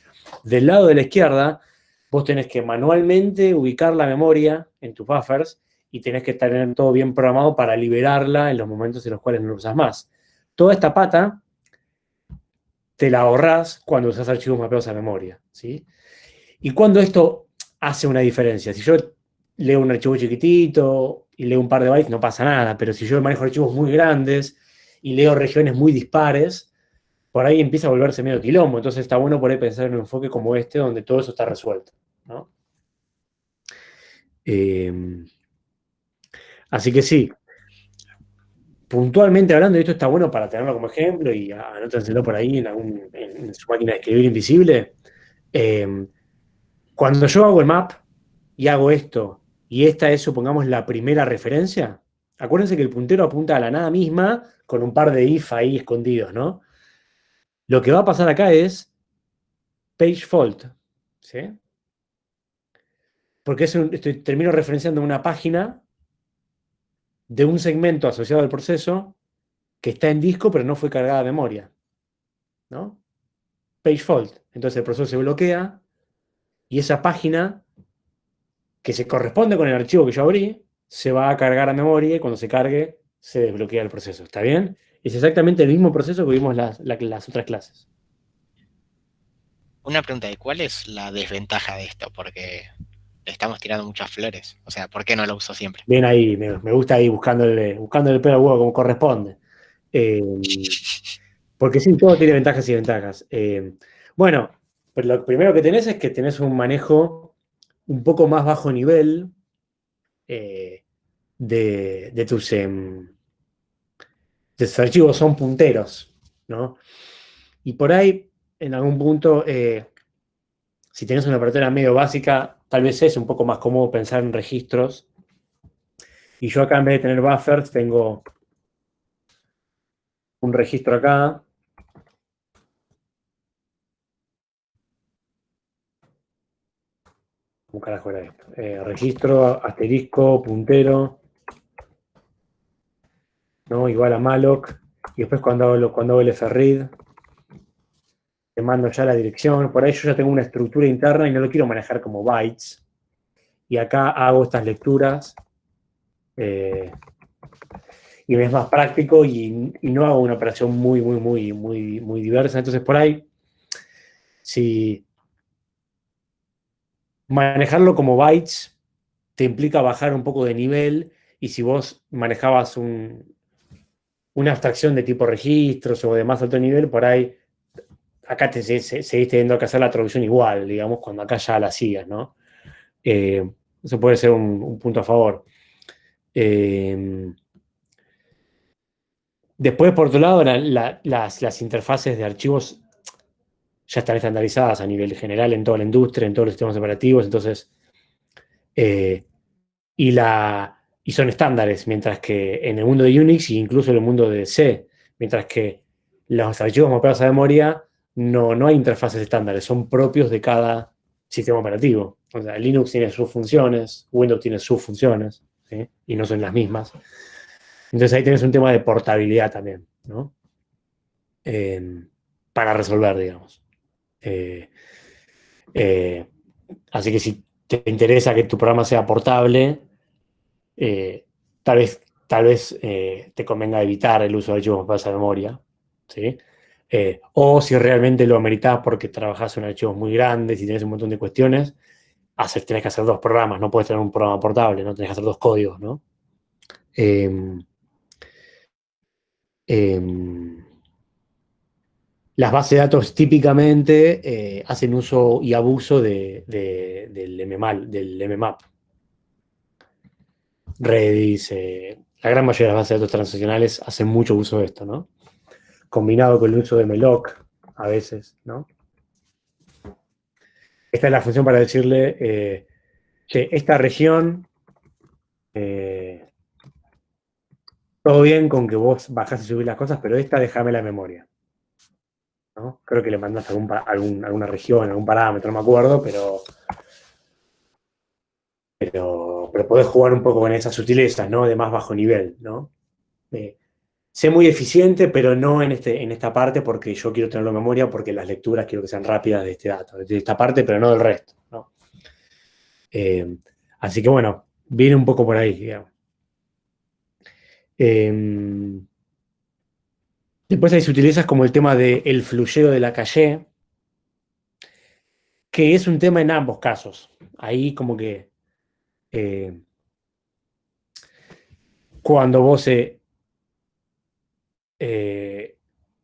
Del lado de la izquierda, vos tenés que manualmente ubicar la memoria en tus buffers y tenés que tener todo bien programado para liberarla en los momentos en los cuales no lo usas más. Toda esta pata te la ahorrás cuando usas archivos mapeados a memoria, ¿sí? Y cuando esto hace una diferencia. Si yo leo un archivo chiquitito y leo un par de bytes, no pasa nada, pero si yo manejo archivos muy grandes y leo regiones muy dispares, por ahí empieza a volverse medio quilombo. Entonces está bueno por ahí pensar en un enfoque como este, donde todo eso está resuelto, ¿no? Así que sí, puntualmente hablando, y esto está bueno para tenerlo como ejemplo y anótenselo por ahí en su máquina de escribir invisible. Cuando yo hago el map y hago esto, y esta es, supongamos, la primera referencia, acuérdense que el puntero apunta a la nada misma con un par de if ahí escondidos, ¿no? Lo que va a pasar acá es page fault, ¿sí? Porque termino referenciando una página de un segmento asociado al proceso que está en disco pero no fue cargada a memoria, ¿no? Page fault. Entonces el proceso se bloquea y esa página que se corresponde con el archivo que yo abrí se va a cargar a memoria y cuando se cargue se desbloquea el proceso. ¿Está bien? Es exactamente el mismo proceso que vimos las otras clases. Una pregunta, ¿y cuál es la desventaja de esto? Porque le estamos tirando muchas flores. O sea, ¿por qué no lo uso siempre? Bien ahí, me gusta ahí buscándole pelo al huevo como corresponde. Porque sí, todo tiene ventajas y desventajas. Bueno, pero lo primero que tenés es que tenés un manejo un poco más bajo nivel de tus archivos, son punteros, ¿no? Y por ahí, en algún punto, si tenés una operatora medio básica, tal vez es un poco más cómodo pensar en registros. Y yo acá, en vez de tener buffers, tengo un registro acá. ¿Cómo carajo era esto? Registro, asterisco, puntero, ¿no? Igual a malloc. Y después cuando hago el fread, te mando ya la dirección. Por ahí yo ya tengo una estructura interna y no lo quiero manejar como bytes. Y acá hago estas lecturas. Y me es más práctico y no hago una operación muy diversa. Entonces, por ahí, si manejarlo como bytes te implica bajar un poco de nivel, y si vos manejabas una abstracción de tipo registros o de más alto nivel, por ahí acá seguís teniendo que hacer la traducción igual, digamos, cuando acá ya la hacías, ¿no? Eso puede ser un punto a favor. Después, por otro lado, las interfaces de archivos ya están estandarizadas a nivel general en toda la industria, en todos los sistemas operativos, entonces, y son estándares, mientras que en el mundo de Unix e incluso en el mundo de C, mientras que los archivos mapeados a memoria no hay interfaces estándares, son propios de cada sistema operativo. O sea, Linux tiene sus funciones, Windows tiene sus funciones, ¿sí? Y no son las mismas. Entonces ahí tienes un tema de portabilidad también, ¿no? Para resolver, digamos. Así que si te interesa que tu programa sea portable, tal vez te convenga evitar el uso de archivos mapeados a memoria, ¿sí? O si realmente lo ameritás porque trabajás en archivos muy grandes y tenés un montón de cuestiones, tenés que hacer dos programas, no puedes tener un programa portable, no tenés que hacer dos códigos, ¿no? Las bases de datos típicamente hacen uso y abuso del mmap. Redis, la gran mayoría de las bases de datos transaccionales hacen mucho uso de esto, ¿no? Combinado con el uso de malloc a veces, ¿no? Esta es la función para decirle, che, esta región, todo bien con que vos bajás y subís las cosas, pero esta déjame la memoria, ¿no? Creo que le mandás alguna región, algún parámetro, no me acuerdo, pero podés jugar un poco con esas sutilezas, ¿no? De más bajo nivel, ¿no? Sé muy eficiente, pero no en esta parte porque yo quiero tenerlo en memoria porque las lecturas quiero que sean rápidas de este dato, de esta parte, pero no del resto, ¿no? Así que bueno, viene un poco por ahí, digamos. Después ahí se utiliza como el tema del fluyeo de la calle, que es un tema en ambos casos. Ahí como que cuando vos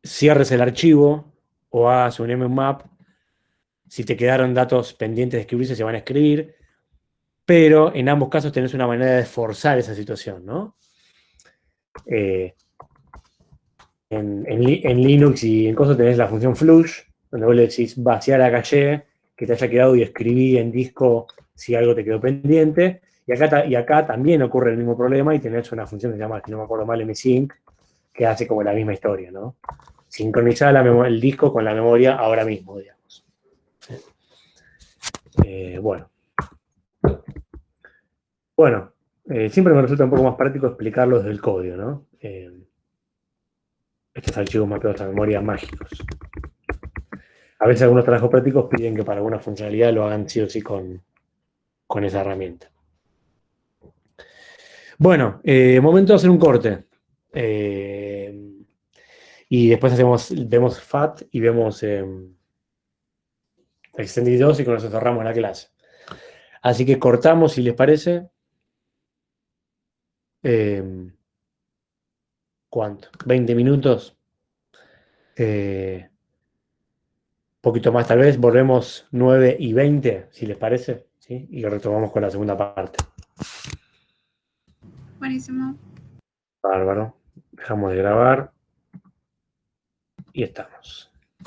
cierres el archivo o hagas un mmap, si te quedaron datos pendientes de escribirse, se van a escribir, pero en ambos casos tenés una manera de forzar esa situación, ¿no? En Linux y en cosas tenés la función flush, donde vos le decís vaciar la caché que te haya quedado y escribí en disco si algo te quedó pendiente. Y acá también ocurre el mismo problema y tenés una función que se llama, si no me acuerdo mal, msync, que hace como la misma historia, ¿no? Sincronizar el disco con la memoria ahora mismo, digamos. Bueno. Bueno, siempre me resulta un poco más práctico explicarlo desde el código, ¿no? Estos archivos mapeados a memoria mágicos. A veces algunos trabajos prácticos piden que para alguna funcionalidad lo hagan sí o sí con esa herramienta. Bueno, momento de hacer un corte. Y después vemos FAT y vemos Extended 2 y con eso cerramos la clase. Así que cortamos, si les parece. ¿Cuánto? 20 minutos. Poquito más tal vez. Volvemos 9:20, si les parece. ¿Sí? Y retomamos con la segunda parte. Buenísimo. Bárbaro. Dejamos de grabar. Y estamos.